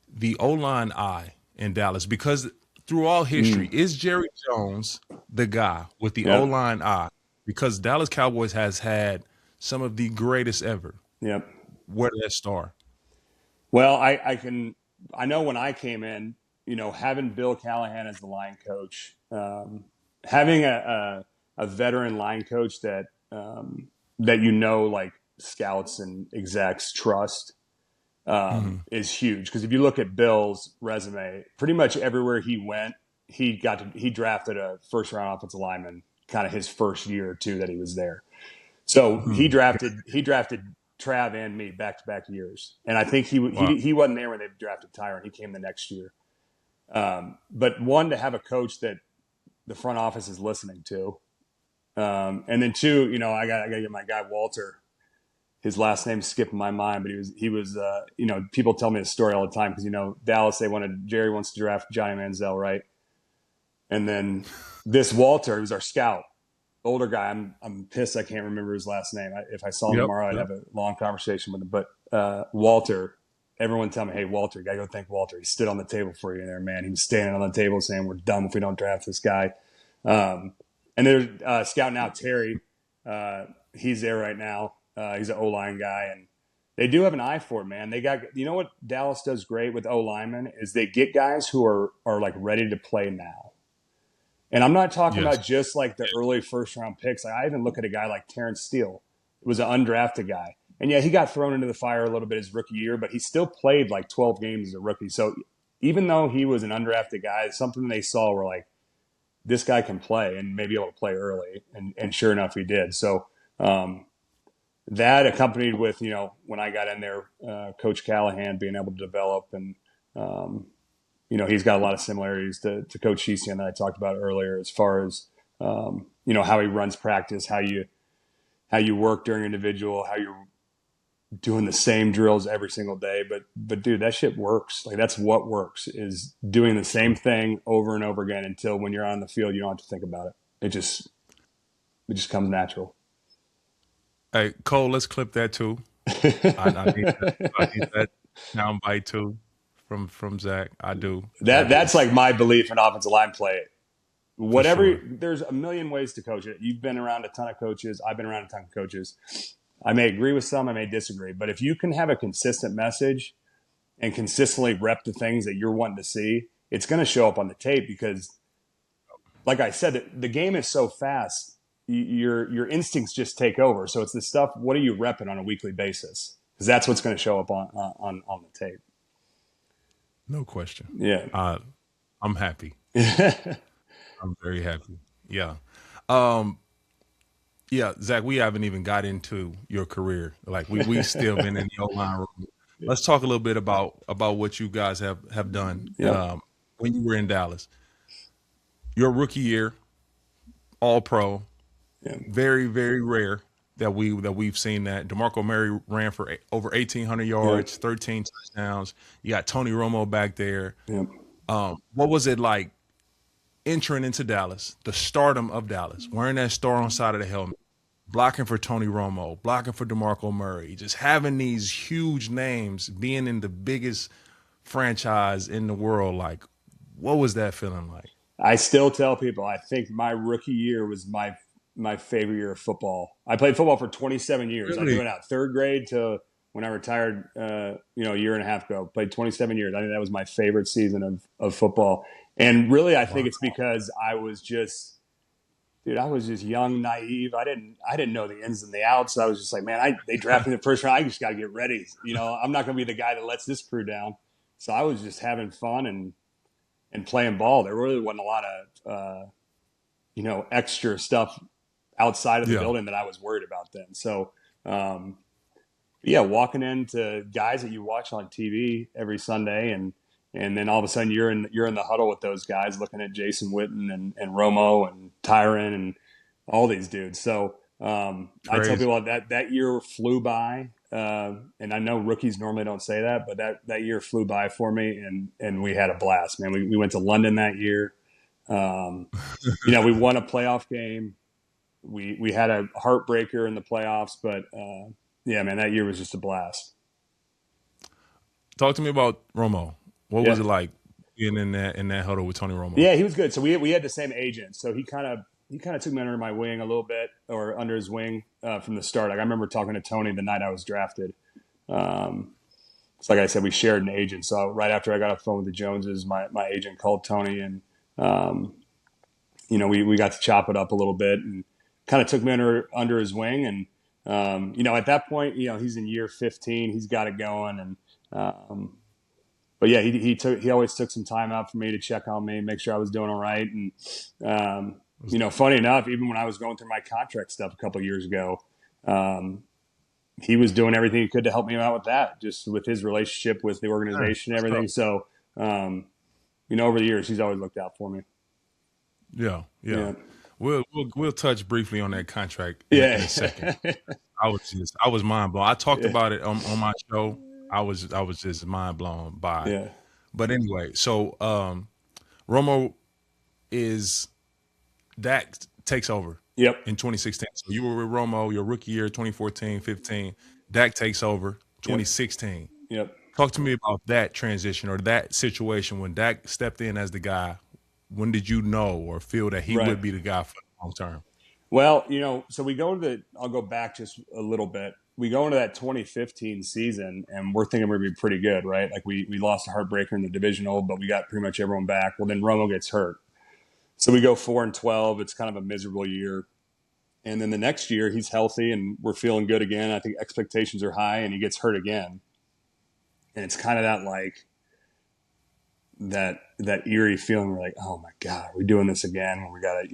Speaker 1: the O-line eye in Dallas? Because through all history, is Jerry Jones the guy with the
Speaker 2: Yep,
Speaker 1: O-line eye? Because Dallas Cowboys has had some of the greatest ever.
Speaker 2: yep.
Speaker 1: Where did that start?
Speaker 2: Well, I know when I came in, you know, having Bill Callahan as the line coach, having a veteran line coach that you know, like scouts and execs trust, is huge. Because if you look at Bill's resume, pretty much everywhere he went, he drafted a first round offensive lineman, kind of his first year or two that he was there. So he drafted Trav and me back to back years, and I think
Speaker 1: Wow.
Speaker 2: he wasn't there when they drafted Tyron. He came the next year. But one, to have a coach that the front office is listening to, and then two, you know, I got to get my guy Walter. His last name's skipping my mind, but he was you know, people tell me the story all the time because, you know, Dallas, Jerry wants to draft Johnny Manziel, right? And then this Walter, who's our scout, older guy. I'm pissed I can't remember his last name. If I saw him tomorrow, I'd have a long conversation with him. But Walter, everyone tell me, hey, Walter, you got to go thank Walter. He stood on the table for you there, man. He was standing on the table saying, we're dumb if we don't draft this guy. And there's scouting out Terry. He's there right now. He's an O-line guy. And they do have an eye for it, man. They got, you know what Dallas does great with O-linemen is they get guys who are like ready to play now. And I'm not talking
Speaker 1: Yes.
Speaker 2: about just like the early first round picks. I even look at a guy like Terrence Steele. It was an undrafted guy. And yeah, he got thrown into the fire a little bit his rookie year, but he still played like 12 games as a rookie. So even though he was an undrafted guy, it's something they saw were like, this guy can play and maybe able to play early. And sure enough, he did. So that accompanied with, you know, when I got in there, Coach Callahan being able to develop and, you know, he's got a lot of similarities to Coach Hiestand that I talked about earlier, as far as you know, how he runs practice, how you work during individual, how you're doing the same drills every single day. But dude, that shit works. Like that's what works, is doing the same thing over and over again until when you're on the field, you don't have to think about it. It just comes natural.
Speaker 1: Hey, Cole, let's clip that too. I need that soundbite too from Zach. I do.
Speaker 2: That's like my belief in offensive line play.
Speaker 1: For sure.
Speaker 2: There's a million ways to coach it. You've been around a ton of coaches. I've been around a ton of coaches. I may agree with some, I may disagree, but if you can have a consistent message and consistently rep the things that you're wanting to see, it's going to show up on the tape because, like I said, the game is so fast. Your instincts just take over. So it's the stuff. What are you repping on a weekly basis? Because that's what's going to show up on the tape.
Speaker 1: No question.
Speaker 2: Yeah.
Speaker 1: I'm happy. I'm very happy. Yeah. Yeah, Zach, we haven't even got into your career. Like we still been in the O-line room. Let's talk a little bit about what you guys have done when you were in Dallas. Your rookie year, all pro.
Speaker 2: Yeah.
Speaker 1: Very, very rare that we've seen that. DeMarco Murray ran for over 1,800 yards, 13 touchdowns. You got Tony Romo back there. What was it like entering into Dallas, the stardom of Dallas, wearing that star on the side of the helmet, blocking for Tony Romo, blocking for DeMarco Murray, just having these huge names, being in the biggest franchise in the world? Like, what was that feeling like?
Speaker 2: I still tell people I think my rookie year was my favorite year of football. I played football for 27 years.
Speaker 1: Really?
Speaker 2: I doing it out third grade to when I retired, you know, a year and a half ago. Played 27 years. I think that was my favorite season of football. And really, I think it's because I was just young, naive. I didn't know the ins and the outs. I was just like, man, they drafted me in the first round. I just got to get ready. You know, I'm not going to be the guy that lets this crew down. So I was just having fun and playing ball. There really wasn't a lot of extra stuff outside of the
Speaker 1: Yeah.
Speaker 2: building that I was worried about then. So yeah, walking into guys that you watch on TV every Sunday, and then all of a sudden you're in the huddle with those guys, looking at Jason Witten and Romo and Terron and all these dudes. So I tell
Speaker 1: Crazy.
Speaker 2: people that year flew by, and I know rookies normally don't say that, but that year flew by for me, and we had a blast, man. We went to London that year. We won a playoff game. We had a heartbreaker in the playoffs, but yeah, man, that year was just a blast.
Speaker 1: Talk to me about Romo. What was
Speaker 2: Yeah.
Speaker 1: it like being in that huddle with Tony Romo?
Speaker 2: Yeah, he was good. So we had the same agent. So he kind of took me under my wing a little bit, or under his wing from the start. Like I remember talking to Tony the night I was drafted. So like I said, we shared an agent. So right after I got off the phone with the Joneses, my agent called Tony, and we got to chop it up a little bit, and kind of took me under his wing. And at that point, he's in year 15, he's got it going, and but yeah, he always took some time out for me to check on me, make sure I was doing all right. And funny enough, even when I was going through my contract stuff a couple of years ago, he was doing everything he could to help me out with that, just with his relationship with the organization and everything. So over the years, he's always looked out for me.
Speaker 1: Yeah. We'll touch briefly on that contract in a second. I was mind blown. I talked about it on my show. I was just mind blown by it.
Speaker 2: Yeah.
Speaker 1: But anyway, so Romo Dak takes over.
Speaker 2: Yep.
Speaker 1: In 2016. So you were with Romo your rookie year, 2014-15. Dak takes over 2016.
Speaker 2: Yep.
Speaker 1: Talk to me about that transition or that situation when Dak stepped in as the guy. When did you know or feel that he would be the guy for the long term?
Speaker 2: Well, so we go to I'll go back just a little bit. We go into that 2015 season, and we're thinking we're going to be pretty good, right? Like we lost a heartbreaker in the divisional, but we got pretty much everyone back. Well, then Romo gets hurt. So we go 4-12. It's kind of a miserable year. And then the next year he's healthy and we're feeling good again. I think expectations are high, and he gets hurt again. And it's kind of that eerie feeling. We're like, oh my God, we're doing this again. When we got to,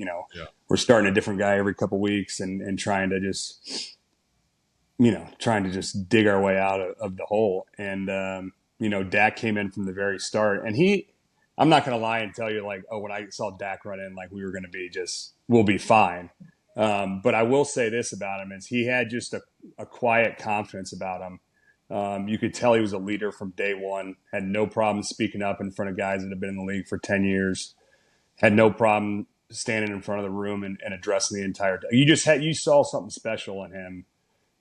Speaker 2: we're starting a different guy every couple of weeks and trying to just dig our way out of the hole. And, Dak came in from the very start, and I'm not going to lie and tell you like, oh, when I saw Dak run in, like we were going to be we'll be fine. But I will say this about him is he had just a quiet confidence about him. You could tell he was a leader from day one, had no problem speaking up in front of guys that have been in the league for 10 years, had no problem standing in front of the room and addressing the entire – you saw something special in him.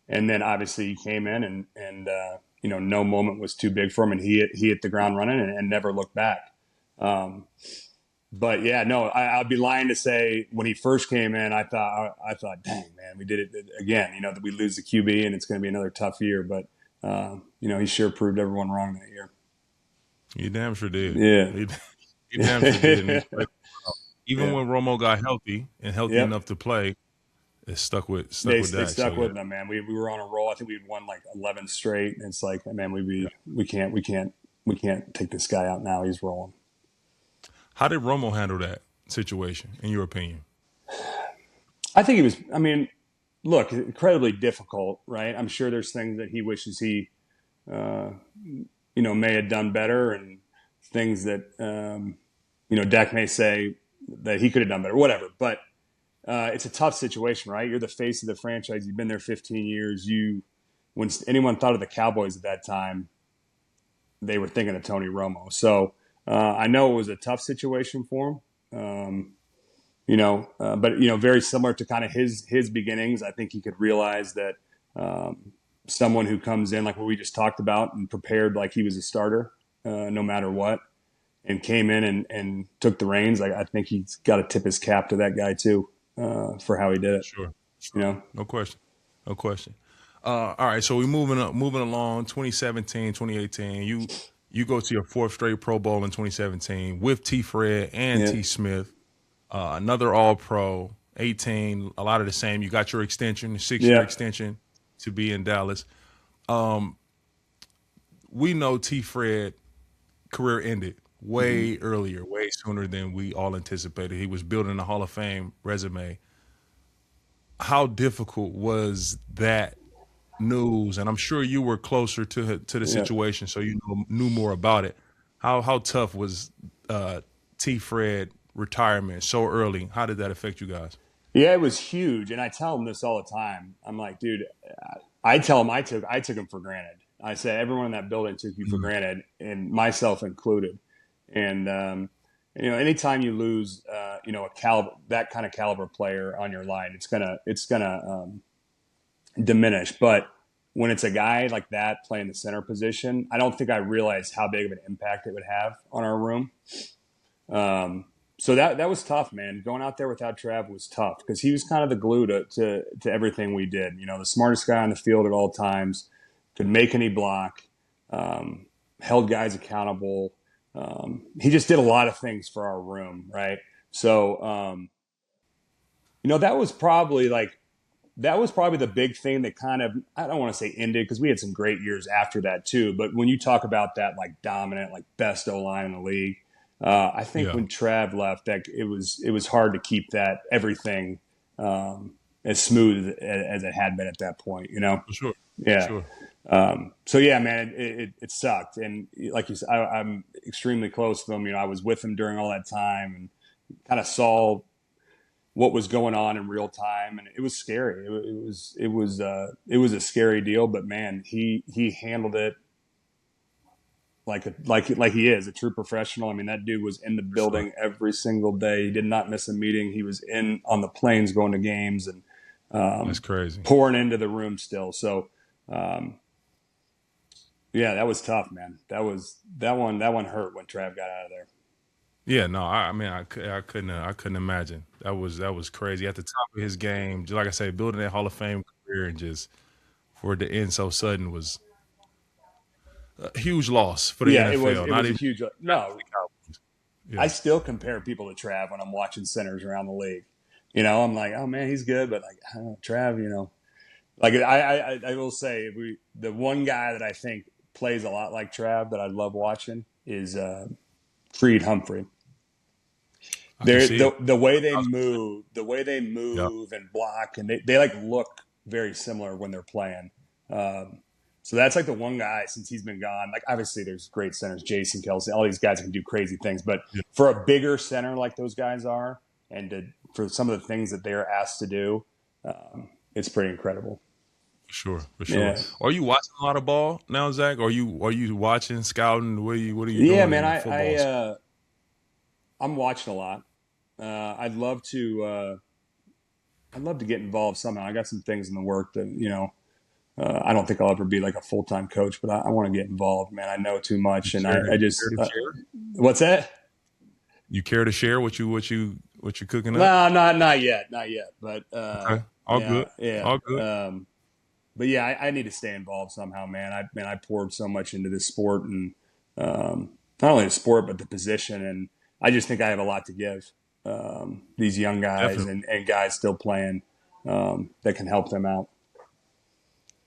Speaker 2: And then obviously he came in and no moment was too big for him, and he hit the ground running and never looked back. But yeah, no, I'd be lying to say when he first came in, I thought, dang man, we did it again. That we lose the QB and it's going to be another tough year. But he sure proved everyone wrong that year.
Speaker 1: You damn sure did.
Speaker 2: Yeah,
Speaker 1: he damn sure did. Even when Romo got healthy enough to play, it stuck with Dak.
Speaker 2: They stuck with them, man. We were on a roll. I think we'd won like 11 straight. And it's like, man, we can't take this guy out now. He's rolling.
Speaker 1: How did Romo handle that situation, in your opinion?
Speaker 2: I think he was, look, incredibly difficult, right? I'm sure there's things that he wishes he, may have done better, and things that, Dak may say that he could have done better, whatever. But it's a tough situation, right? You're the face of the franchise. You've been there 15 years. When anyone thought of the Cowboys at that time, they were thinking of Tony Romo. So, I know it was a tough situation for him, but very similar to kind of his beginnings. I think he could realize that someone who comes in like what we just talked about and prepared like he was a starter, no matter what, and came in and took the reins. I think he's got to tip his cap to that guy too, for how he did it.
Speaker 1: Sure. No question. All right, so we're moving along. 2017, 2018. You go to your fourth straight Pro Bowl in 2017 with T. Fred and T. Smith, another All-Pro, 18, a lot of the same. You got your extension, 6-year extension to be in Dallas. We know T. Fred career ended way earlier, way sooner than we all anticipated. He was building a Hall of Fame resume. How difficult was that news? And I'm sure you were closer to the
Speaker 2: Yeah.
Speaker 1: situation, so you knew more about it. How tough was T. Fred retirement so early? How did that affect you guys?
Speaker 2: Yeah, it was huge, and I tell him this all the time. I'm like, dude, I tell him I took him for granted. I said everyone in that building took you for
Speaker 1: Mhm.
Speaker 2: granted, and myself included. And anytime you lose, that kind of caliber player on your line, it's gonna diminish. But when it's a guy like that playing the center position, I don't think I realized how big of an impact it would have on our room. So that was tough, man. Going out there without Trav was tough because he was kind of the glue to everything we did. The smartest guy on the field at all times, could make any block, held guys accountable. He just did a lot of things for our room, right? So, that was probably the big thing that kind of, I don't want to say ended because we had some great years after that too. But when you talk about that, like dominant, like best O-line in the league, I think
Speaker 1: Yeah,
Speaker 2: when Trav left, that it was hard to keep that everything as smooth as it had been at that point.
Speaker 1: for sure, for
Speaker 2: Yeah.
Speaker 1: sure.
Speaker 2: So yeah, man, it sucked. And like you said, I'm extremely close to him. I was with him during all that time and kind of saw what was going on in real time, and it was scary. It was a scary deal, but man, he handled it like he is a true professional. I mean, that dude was in the
Speaker 1: For sure.
Speaker 2: building every single day. He did not miss a meeting. He was in on the planes going to games and
Speaker 1: That's crazy.
Speaker 2: pouring into the room still. So, yeah, that was tough, man. That one hurt when Trav got out of there.
Speaker 1: Yeah, no, I mean, I couldn't imagine. That was crazy at the top of his game. Just like I say, building that Hall of Fame career and just for it to end so sudden was a huge loss for the
Speaker 2: Yeah, it was
Speaker 1: NFL.
Speaker 2: it
Speaker 1: Not
Speaker 2: was a
Speaker 1: even
Speaker 2: huge
Speaker 1: not for
Speaker 2: no.
Speaker 1: the Cowboys.
Speaker 2: I
Speaker 1: Yeah,
Speaker 2: still compare people to Trav when I'm watching centers around the league. I'm like, oh man, he's good, but like, I don't know, Trav, like I will say the one guy that I think plays a lot like Trav that I love watching is Creed Humphrey.
Speaker 1: I can
Speaker 2: They're
Speaker 1: see it.
Speaker 2: the way they
Speaker 1: 1,000%.
Speaker 2: move, the way they
Speaker 1: Yeah,
Speaker 2: move and block, and they like look very similar when they're playing. Um, so that's like the one guy since he's been gone. Like obviously there's great centers, Jason Kelsey, all these guys can do crazy things, but
Speaker 1: yeah,
Speaker 2: for a bigger center like those guys are, and for some of the things that they're asked to do, it's pretty incredible.
Speaker 1: for sure, for sure.
Speaker 2: Yeah,
Speaker 1: Are you watching a lot of ball now, Zach? Are you watching, scouting? What are you
Speaker 2: yeah,
Speaker 1: doing
Speaker 2: man.
Speaker 1: in the
Speaker 2: I
Speaker 1: football?
Speaker 2: I'm watching a lot. I'd love to get involved somehow. I got some things in the work that I don't think I'll ever be like a full time coach, but I want to get involved, man. I know too
Speaker 1: You
Speaker 2: much, and
Speaker 1: care
Speaker 2: I
Speaker 1: care
Speaker 2: just
Speaker 1: to share?
Speaker 2: what's that?
Speaker 1: You care to share what you cooking up?
Speaker 2: No, not yet, not yet. But
Speaker 1: Okay, all
Speaker 2: yeah,
Speaker 1: good,
Speaker 2: yeah.
Speaker 1: all good.
Speaker 2: But yeah, I need to stay involved somehow, man. I poured so much into this sport, and not only the sport but the position, and I just think I have a lot to give these young guys
Speaker 1: Definitely.
Speaker 2: and guys still playing that can help them out.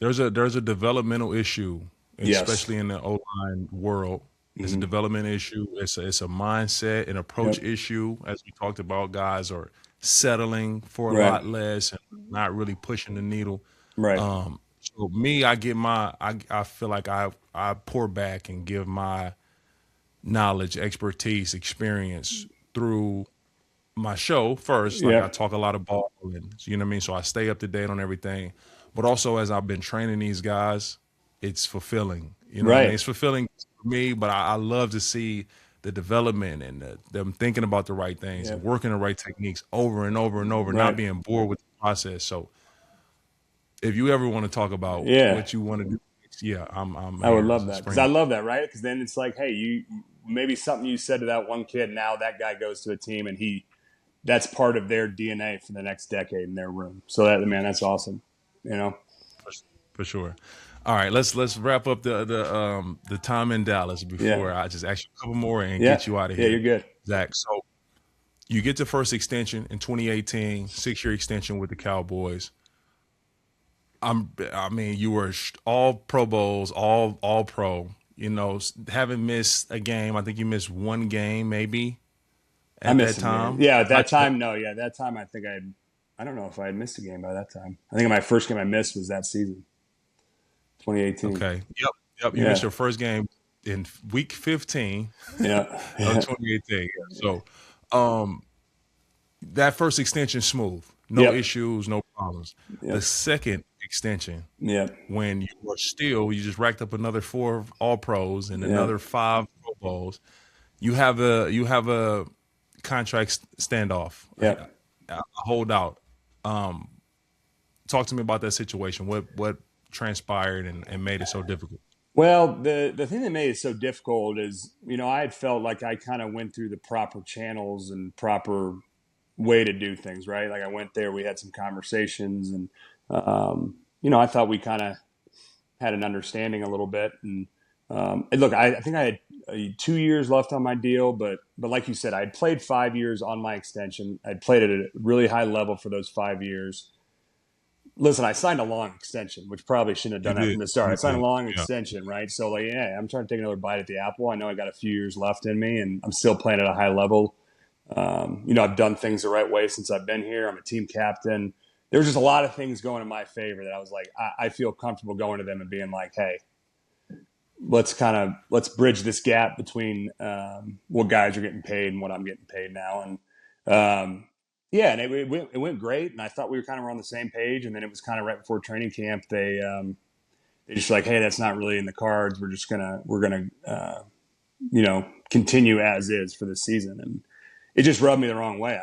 Speaker 1: There's a developmental issue,
Speaker 2: Yes.
Speaker 1: especially in the O line world. It's a
Speaker 2: Hmm.
Speaker 1: development issue. It's a mindset and approach
Speaker 2: Yep.
Speaker 1: issue. As we talked about, guys are settling for a
Speaker 2: Right.
Speaker 1: lot less and not really pushing the needle.
Speaker 2: Right.
Speaker 1: So me, I feel like I pour back and give my knowledge, expertise, experience through my show first. Like I
Speaker 2: Yep.
Speaker 1: talk a lot of ball, and you know what I mean. So I stay up to date on everything. But also, as I've been training these guys, it's fulfilling. You know what I mean?
Speaker 2: Right.
Speaker 1: It's fulfilling for me, but I love to see the development and them thinking about the right things and
Speaker 2: Yep.
Speaker 1: working the right techniques over and over and over, not
Speaker 2: Right.
Speaker 1: being bored with the process. So if you ever want to talk about
Speaker 2: Yeah.
Speaker 1: what you want to do, yeah, I'm
Speaker 2: I would
Speaker 1: here.
Speaker 2: love that because I
Speaker 1: Spring.
Speaker 2: love that, right? Because then it's like, hey, you maybe something you said to that one kid. Now that guy goes to a team, and that's part of their DNA for the next decade in their room. So that man, that's awesome. You know.
Speaker 1: For sure. All right, let's wrap up the time in Dallas
Speaker 2: Yeah.
Speaker 1: before I just ask you a couple more and
Speaker 2: Yeah.
Speaker 1: get you out of
Speaker 2: Yeah.
Speaker 1: here,
Speaker 2: You're good.
Speaker 1: Zach. So you get the first extension in 2018, 6-year extension with the Cowboys. I mean, you were all Pro Bowls, all Pro. Haven't missed a game. I think you missed one game maybe
Speaker 2: I
Speaker 1: at
Speaker 2: missed
Speaker 1: that
Speaker 2: a game.
Speaker 1: time.
Speaker 2: Yeah, at that time, no. Yeah, that time I don't know if I had missed a game by that time. I think my first game I missed was that season, 2018.
Speaker 1: Okay. Yep. You missed
Speaker 2: Yeah.
Speaker 1: your first game in week 15
Speaker 2: Yeah.
Speaker 1: of
Speaker 2: Yeah.
Speaker 1: 2018. So, that first extension smooth, no
Speaker 2: Yep.
Speaker 1: issues, no problems. The
Speaker 2: Yep.
Speaker 1: second extension,
Speaker 2: Yep.
Speaker 1: when you just racked up another 4 All Pros and
Speaker 2: Yep.
Speaker 1: another 5 Pro Bowls. You have a contract standoff,
Speaker 2: Yep.
Speaker 1: a holdout. Talk to me about that situation. What transpired and made it so difficult?
Speaker 2: Well, the thing that made it so difficult is, I had felt like I kind of went through the proper channels and proper way to do things, right? Like I went there, we had some conversations, and I thought we kind of had an understanding a little bit. And look, I think I had 2 years left on my deal, but like you said, I had played 5 years on my extension. I'd played at a really high level for those 5 years. Listen, I signed a long extension, which probably shouldn't have done that from the start. I signed a long extension, right? So, I'm trying to take another bite at the apple. I know I got a few years left in me, and I'm still playing at a high level. I've done things the right way since I've been here. I'm a team captain. There was just a lot of things going in my favor that I was like, I feel comfortable going to them and being like, hey, let's bridge this gap between what guys are getting paid and what I'm getting paid now. And and it went great, and I thought we were kind of on the same page. And then it was kind of right before training camp. They just like, hey, that's not really in the cards. We're gonna continue as is for this season. And it just rubbed me the wrong way.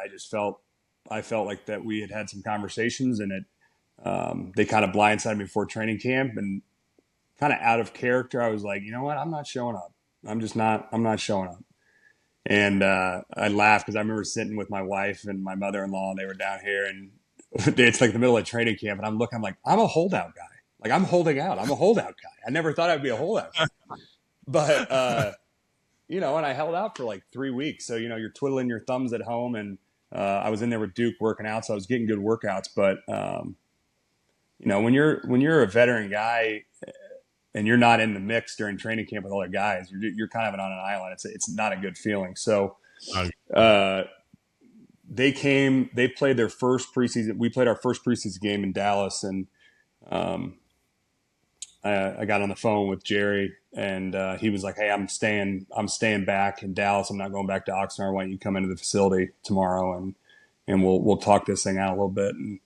Speaker 2: I felt like that we had some conversations, and they kind of blindsided me before training camp, and kind of out of character, I was like, you know what, I'm not showing up. I'm not showing up. And I laughed because I remember sitting with my wife and my mother-in-law, and they were down here, and it's like the middle of training camp, and I'm like, I'm a holdout guy. Like, I'm holding out. I'm a holdout guy. I never thought I'd be a holdout guy. But, and I held out for like 3 weeks. So, you're twiddling your thumbs at home, and I was in there with Duke working out, so I was getting good workouts. But, when you're a veteran guy and you're not in the mix during training camp with other guys, you're kind of on an island. It's not a good feeling. So they played their first preseason. We played our first preseason game in Dallas, and I got on the phone with Jerry, and he was like, hey, I'm staying back in Dallas. I'm not going back to Oxnard. Why don't you come into the facility tomorrow, and we'll talk this thing out a little bit. And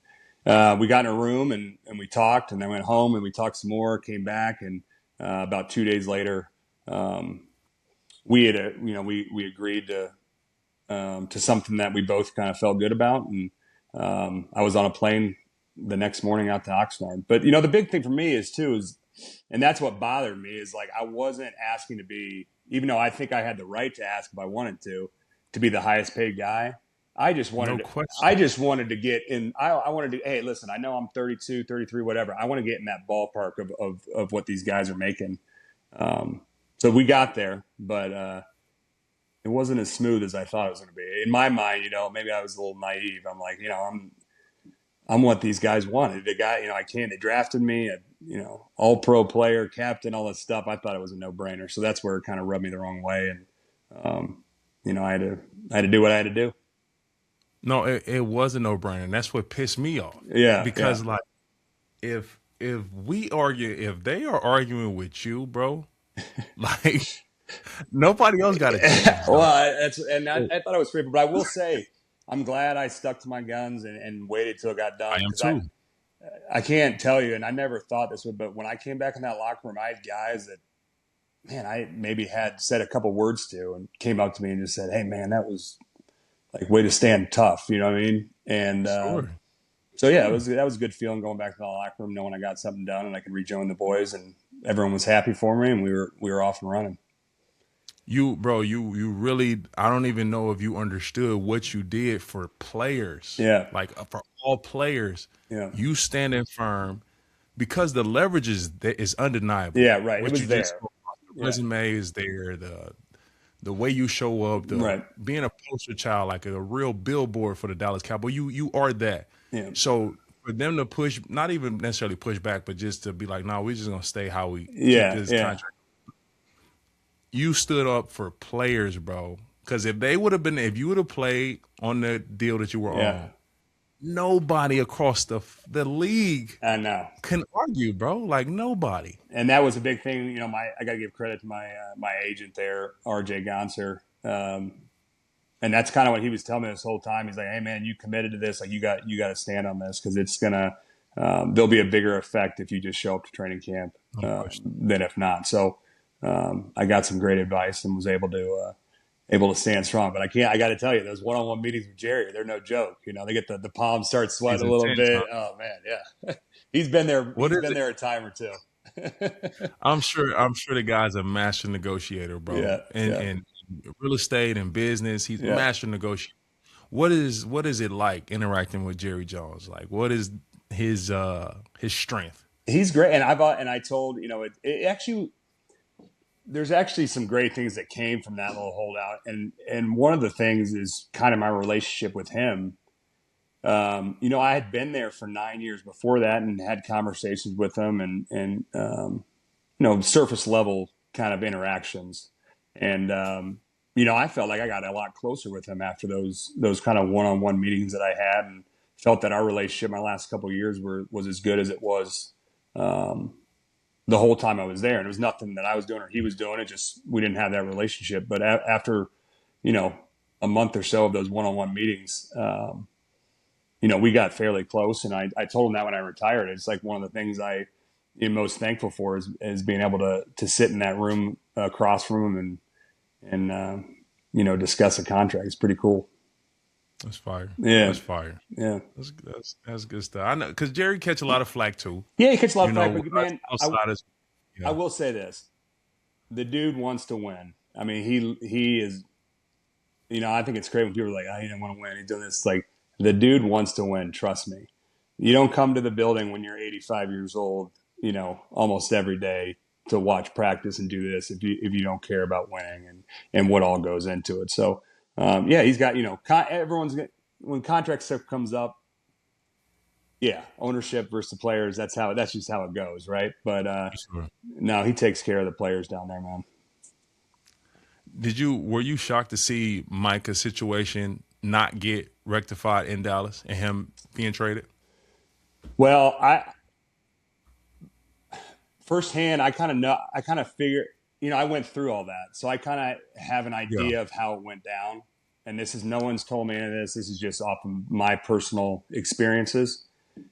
Speaker 2: we got in a room and we talked, and then went home and we talked some more, came back, and about 2 days later, we agreed to something that we both kind of felt good about. And I was on a plane the next morning out to Oxnard. But, the big thing for me is, and that's what bothered me, is like, I wasn't asking to be, even though I think I had the right to ask if I wanted to be the highest paid guy. I just wanted to get in. I wanted to, hey, listen, I know I'm 32, 33, whatever. I want to get in that ballpark of what these guys are making. So we got there, but it wasn't as smooth as I thought it was going to be. In my mind, maybe I was a little naive. I'm like, I'm what these guys wanted. The guy, they drafted me, all pro player, captain, all this stuff. I thought it was a no brainer. So that's where it kind of rubbed me the wrong way. And, I had to do what I had to do.
Speaker 1: No, it was a no-brainer, and that's what pissed me off.
Speaker 2: Yeah,
Speaker 1: because like, if they are arguing with you, bro, like nobody else got a chance.
Speaker 2: Well, I thought it was great, but I will say, I'm glad I stuck to my guns and waited till it got done.
Speaker 1: I am too.
Speaker 2: I can't tell you, and I never thought this would, but when I came back in that locker room, I had guys that, man, I maybe had said a couple words to, and came up to me and just said, hey, man, that was like way to stand tough, you know what I mean? And
Speaker 1: Sure.
Speaker 2: So that was a good feeling going back to the locker room, knowing I got something done and I could rejoin the boys, and everyone was happy for me, and we were off and running.
Speaker 1: You really, I don't even know if you understood what you did for players.
Speaker 2: Yeah.
Speaker 1: Like for all players,
Speaker 2: Yeah.
Speaker 1: you standing firm, because the leverage is undeniable.
Speaker 2: Yeah, right.
Speaker 1: What
Speaker 2: it was
Speaker 1: you
Speaker 2: there.
Speaker 1: Just, the resume is there. The way you show up, being a poster child, like a real billboard for the Dallas Cowboys, you are that.
Speaker 2: Yeah.
Speaker 1: So for them to push, not even necessarily push back, but just to be like, no, we're just gonna stay how we
Speaker 2: keep
Speaker 1: this contract. you stood up for players, bro. Because if you would have played on the deal that you were
Speaker 2: Yeah,
Speaker 1: on, nobody across the league
Speaker 2: I know.
Speaker 1: can argue, bro. Like nobody.
Speaker 2: And that was a big thing. I got to give credit to my agent there, RJ Gonser. And that's kind of what he was telling me this whole time. He's like, "Hey man, you committed to this. Like you got to stand on this because it's gonna there'll be a bigger effect if you just show up to training camp
Speaker 1: No question.
Speaker 2: than if not." So I got some great advice and was able to stand strong. But I got to tell you, those one-on-one meetings with Jerry, they're no joke. They get the palms start
Speaker 1: He's
Speaker 2: sweating a little
Speaker 1: intense,
Speaker 2: bit.
Speaker 1: huh?
Speaker 2: Oh man, yeah, he's been there.
Speaker 1: What
Speaker 2: He's
Speaker 1: is
Speaker 2: been
Speaker 1: it?
Speaker 2: there a time or two.
Speaker 1: I'm sure the guy's a master negotiator, bro.
Speaker 2: Yeah, yeah,
Speaker 1: In real estate and business, he's a
Speaker 2: yeah.
Speaker 1: master negotiator. What is it like interacting with Jerry Jones? Like, what is his strength?
Speaker 2: He's great, and I told it actually. There's actually some great things that came from that little holdout, and one of the things is kind of my relationship with him. I had been there for 9 years before that, and had conversations with him, and surface level kind of interactions, and I felt like I got a lot closer with him after those kind of one-on-one meetings that I had, and felt that our relationship my last couple of years was as good as it was. The whole time I was there, and it was nothing that I was doing or he was doing. It just, we didn't have that relationship. But after, a month or so of those one-on-one meetings, we got fairly close. And I told him that when I retired. It's like one of the things I am most thankful for is being able to sit in that room across from him and discuss a contract. It's pretty cool.
Speaker 1: That's fire.
Speaker 2: Yeah.
Speaker 1: That's fire.
Speaker 2: Yeah.
Speaker 1: That's good stuff. I know because Jerry catch a lot of flack too.
Speaker 2: Yeah, he catches a lot
Speaker 1: You
Speaker 2: of
Speaker 1: know,
Speaker 2: flack, but man,
Speaker 1: outside
Speaker 2: I will say this. The dude wants to win. I mean, he is, I think it's great when people are like, "Oh, he didn't want to win. He's doing this." Like, the dude wants to win. Trust me. You don't come to the building when you're 85 years old, almost every day to watch practice and do this if you don't care about winning and what all goes into it. So, he's got, when contract stuff comes up, yeah, ownership versus the players. That's just how it goes, right? But
Speaker 1: sure.
Speaker 2: no, he takes care of the players down there, man.
Speaker 1: Were you shocked to see Micah's situation not get rectified in Dallas and him being traded?
Speaker 2: Well, firsthand, I kind of figured, I went through all that, so I kind of have an
Speaker 1: Yeah.
Speaker 2: idea of how it went down. And no one's told me any of this. This is just off of my personal experiences.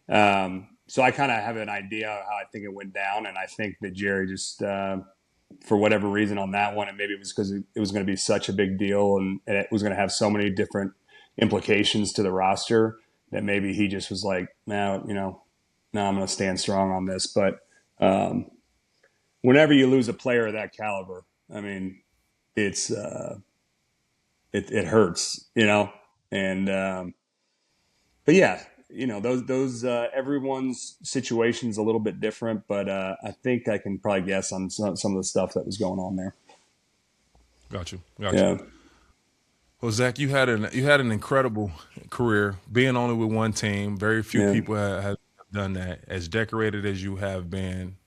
Speaker 2: So I kind of have an idea of how I think it went down, and I think that Jerry just, for whatever reason on that one, and maybe it was because it was going to be such a big deal and it was going to have so many different implications to the roster, that maybe he just was like, no, I'm going to stand strong on this. But whenever you lose a player of that caliber, I mean, it's it hurts, and but yeah, those everyone's situation's a little bit different, but I think I can probably guess on some of the stuff that was going on there.
Speaker 1: Got you.
Speaker 2: Yeah.
Speaker 1: Well, Zach, you had an incredible career, being only with one team. Very few people have done that. As decorated as you have been,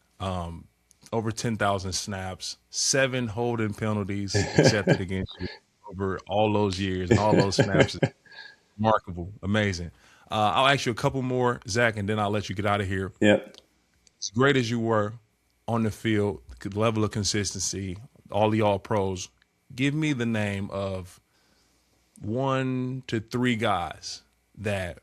Speaker 1: over 10,000 snaps, 7 holding penalties accepted against you over all those years and all those snaps. Remarkable, amazing. I'll ask you a couple more, Zach, and then I'll let you get out of here.
Speaker 2: Yep.
Speaker 1: As great as you were on the field, the level of consistency, all the all-pros, give me the name of 1 to 3 guys that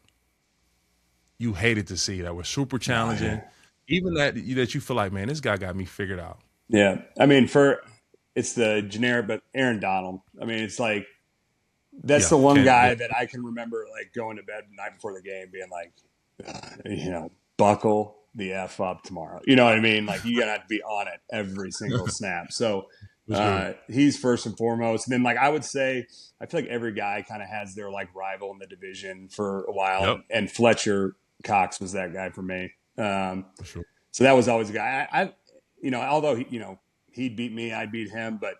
Speaker 1: you hated to see that were super challenging, even that you feel like, man, this guy got me figured out.
Speaker 2: Yeah. I mean, it's the generic, but Aaron Donald. I mean, it's like, that's the one guy that I can remember, like, going to bed the night before the game being like, buckle the F up tomorrow. You know what I mean? Like, you're going to have to be on it every single snap. So he's first and foremost. And then, like, I would say, I feel like every guy kind of has their, like, rival in the division for a while.
Speaker 1: Yep.
Speaker 2: And Fletcher Cox was that guy for me.
Speaker 1: For sure.
Speaker 2: So that was always a guy. Although, he'd beat me, I'd beat him. But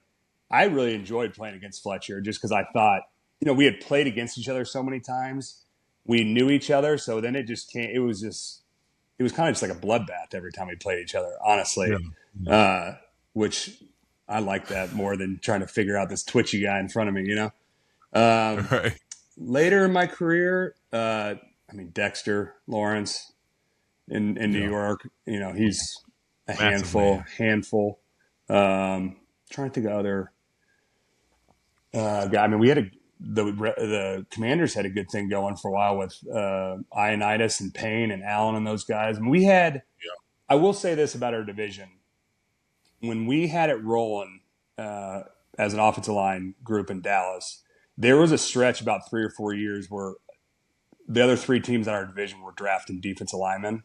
Speaker 2: I really enjoyed playing against Fletcher just because I thought, we had played against each other so many times. We knew each other. So then it was kind of just like a bloodbath every time we played each other, honestly.
Speaker 1: Yeah.
Speaker 2: Which I like that more than trying to figure out this twitchy guy in front of me, you know? Um,
Speaker 1: Right.
Speaker 2: Later in my career, Dexter Lawrence in New
Speaker 1: Yeah.
Speaker 2: York, you know, he's a
Speaker 1: Massive man.
Speaker 2: handful. Trying to think of other guy. I mean, we had the Commanders had a good thing going for a while with Ioannidis and Payne and Allen and those guys. And we had, I will say this about our division. When we had it rolling as an offensive line group in Dallas, there was a stretch about 3 or 4 years where the other three teams in our division were drafting defensive linemen.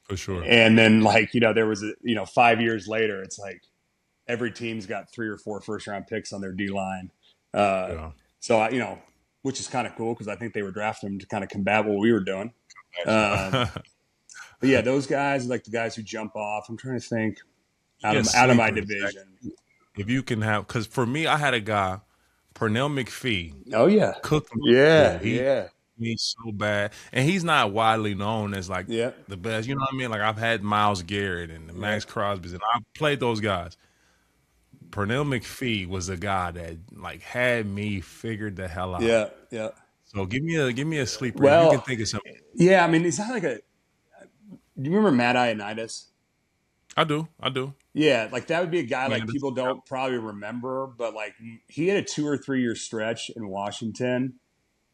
Speaker 1: For sure.
Speaker 2: And then, like, you know, there was, 5 years later, it's like every team's got 3 or 4 first-round picks on their D-line.
Speaker 1: Yeah.
Speaker 2: So, which is kind of cool because I think they were drafting them to kind of combat what we were doing. But, yeah, those guys, like the guys who jump off, I'm trying to think out of my division.
Speaker 1: If you can have, because for me, I had a guy, Pernell McPhee.
Speaker 2: Oh, yeah.
Speaker 1: Cooked him.
Speaker 2: Yeah,
Speaker 1: Yeah. He's so bad. And he's not widely known as like
Speaker 2: Yeah.
Speaker 1: the best. You know what I mean? Like I've had Myles Garrett and the Max Crosby's, and I've played those guys. Pernell McPhee was a guy that like had me figured the hell out.
Speaker 2: Yeah.
Speaker 1: So give me a sleeper.
Speaker 2: Well,
Speaker 1: if you can think of something.
Speaker 2: Yeah, I mean, he's not like do you remember Matt Ioannidis?
Speaker 1: I do.
Speaker 2: Yeah, like that would be a guy like people don't probably remember, but like he had a 2 or 3 year stretch in Washington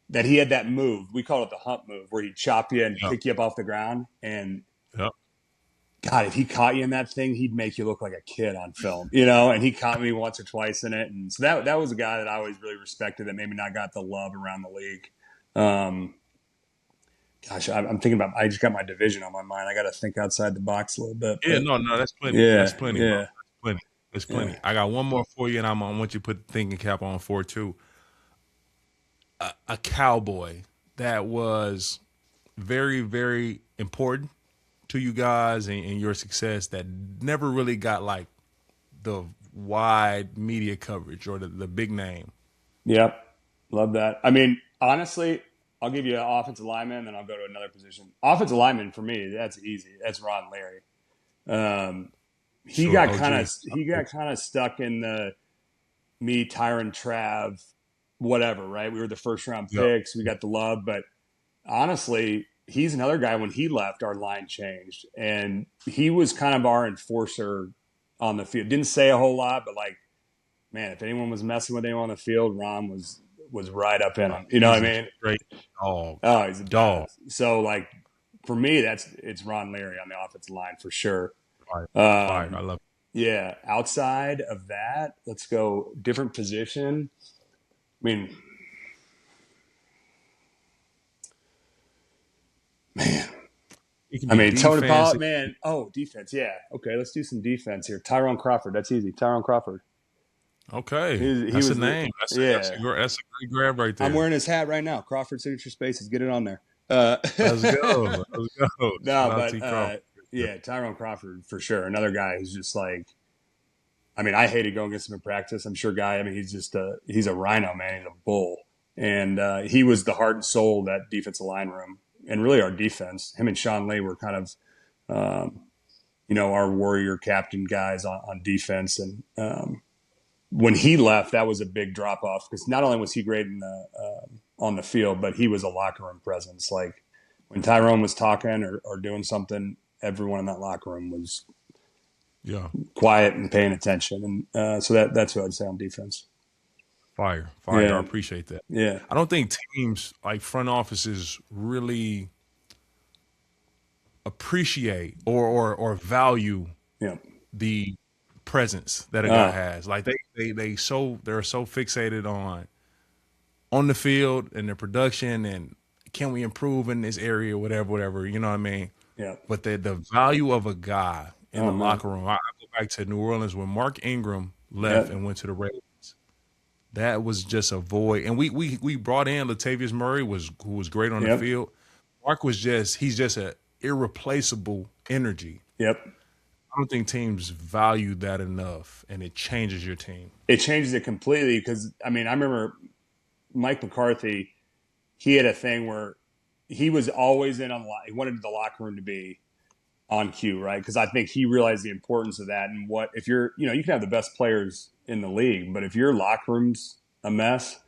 Speaker 2: that he had that move. We call it the hump move, where he'd chop you and pick you up off the ground. And God, if he caught you in that thing, he'd make you look like a kid on film, you know. And he caught me once or twice in it, and so that was a guy that I always really respected that maybe not got the love around the league. Gosh, I'm thinking about. I just got my division on my mind. I got to think outside the box a little bit.
Speaker 1: Yeah, no, that's plenty.
Speaker 2: Yeah,
Speaker 1: that's plenty.
Speaker 2: Yeah,
Speaker 1: bro. That's plenty. I got one more for you, and I want you to put the thinking cap on for too. A Cowboy that was very, very important to you guys and your success that never really got like the wide media coverage or the big name.
Speaker 2: Yep, love that. I mean, honestly, I'll give you an offensive lineman, and then I'll go to another position. Offensive lineman for me, that's easy. That's Ron Leary. He got kind of stuck in the me, Tyron, Trav, whatever. Right? We were the first round picks. We got the love, but honestly, he's another guy. When he left, our line changed, and he was kind of our enforcer on the field. Didn't say a whole lot, but like, man, if anyone was messing with anyone on the field, Ron was right up in him. You know what I mean?
Speaker 1: Great dog.
Speaker 2: Oh, he's a dog. So, like, for me, it's Ron Leary on the offensive line for sure.
Speaker 1: Fire. I love it.
Speaker 2: Yeah. Outside of that, let's go different position. I mean, man. Tony Pollard, man. Oh, defense. Yeah. Okay, let's do some defense here. Tyrone Crawford. That's easy. Tyrone Crawford.
Speaker 1: Okay. That's a name. That's a great grab right there.
Speaker 2: I'm wearing his hat right now. Crawford Signature Spaces. Get it on there.
Speaker 1: Let's go.
Speaker 2: No, but yeah, Tyrone Crawford for sure. Another guy who's just like, I mean, I hated going against him in practice. I'm sure he's just he's a rhino, man. He's a bull. And he was the heart and soul of that defensive line room and really our defense. Him and Sean Lee were kind of, our warrior captain guys on defense. And when he left, that was a big drop off because not only was he great on the field, but he was a locker room presence. Like when Tyrone was talking or doing something, everyone in that locker room was quiet and paying attention. And so that's what I'd say on defense.
Speaker 1: Fire. I appreciate that.
Speaker 2: Yeah.
Speaker 1: I don't think teams like front offices really appreciate or value the presence that a guy has. Like they're so fixated on the field and their production and can we improve in this area, whatever, you know what I mean?
Speaker 2: Yeah.
Speaker 1: But the value of a guy in the locker room. I go back to New Orleans when Mark Ingram left and went to the Ravens. That was just a void. And we brought in Latavius Murray, who was great on the field. Mark he's just an irreplaceable energy.
Speaker 2: Yep.
Speaker 1: I don't think teams value that enough, and it changes your team.
Speaker 2: It changes it completely because, I mean, I remember Mike McCarthy, he had a thing where he was always in on the he wanted the locker room to be on cue, right? Because I think he realized the importance of that. And what if you're, you can have the best players in the league, but if your locker room's a mess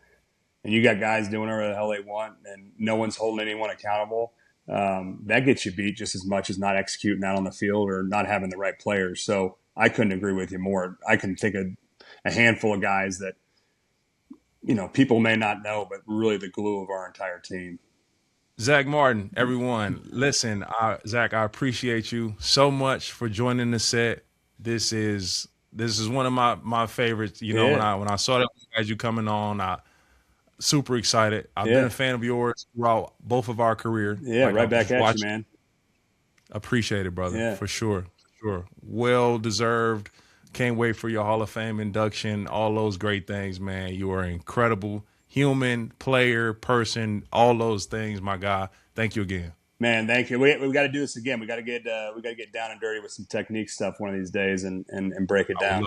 Speaker 2: and you got guys doing whatever the hell they want and no one's holding anyone accountable, that gets you beat just as much as not executing out on the field or not having the right players. So I couldn't agree with you more. I can think of a handful of guys that, people may not know, but really the glue of our entire team.
Speaker 1: Zack Martin, everyone, listen, Zack, I appreciate you so much for joining the set. This is one of my favorites. When I saw that as you coming on, I super excited. I've been a fan of yours throughout both of our career.
Speaker 2: Yeah, right back at you, man.
Speaker 1: Appreciate it, brother. For sure. Well deserved. Can't wait for your Hall of Fame induction. All those great things, man. You are incredible. Human, player, person, all those things, my guy. Thank you again.
Speaker 2: Man, thank you. We got to do this again. We got to get down and dirty with some technique stuff one of these days and break it down.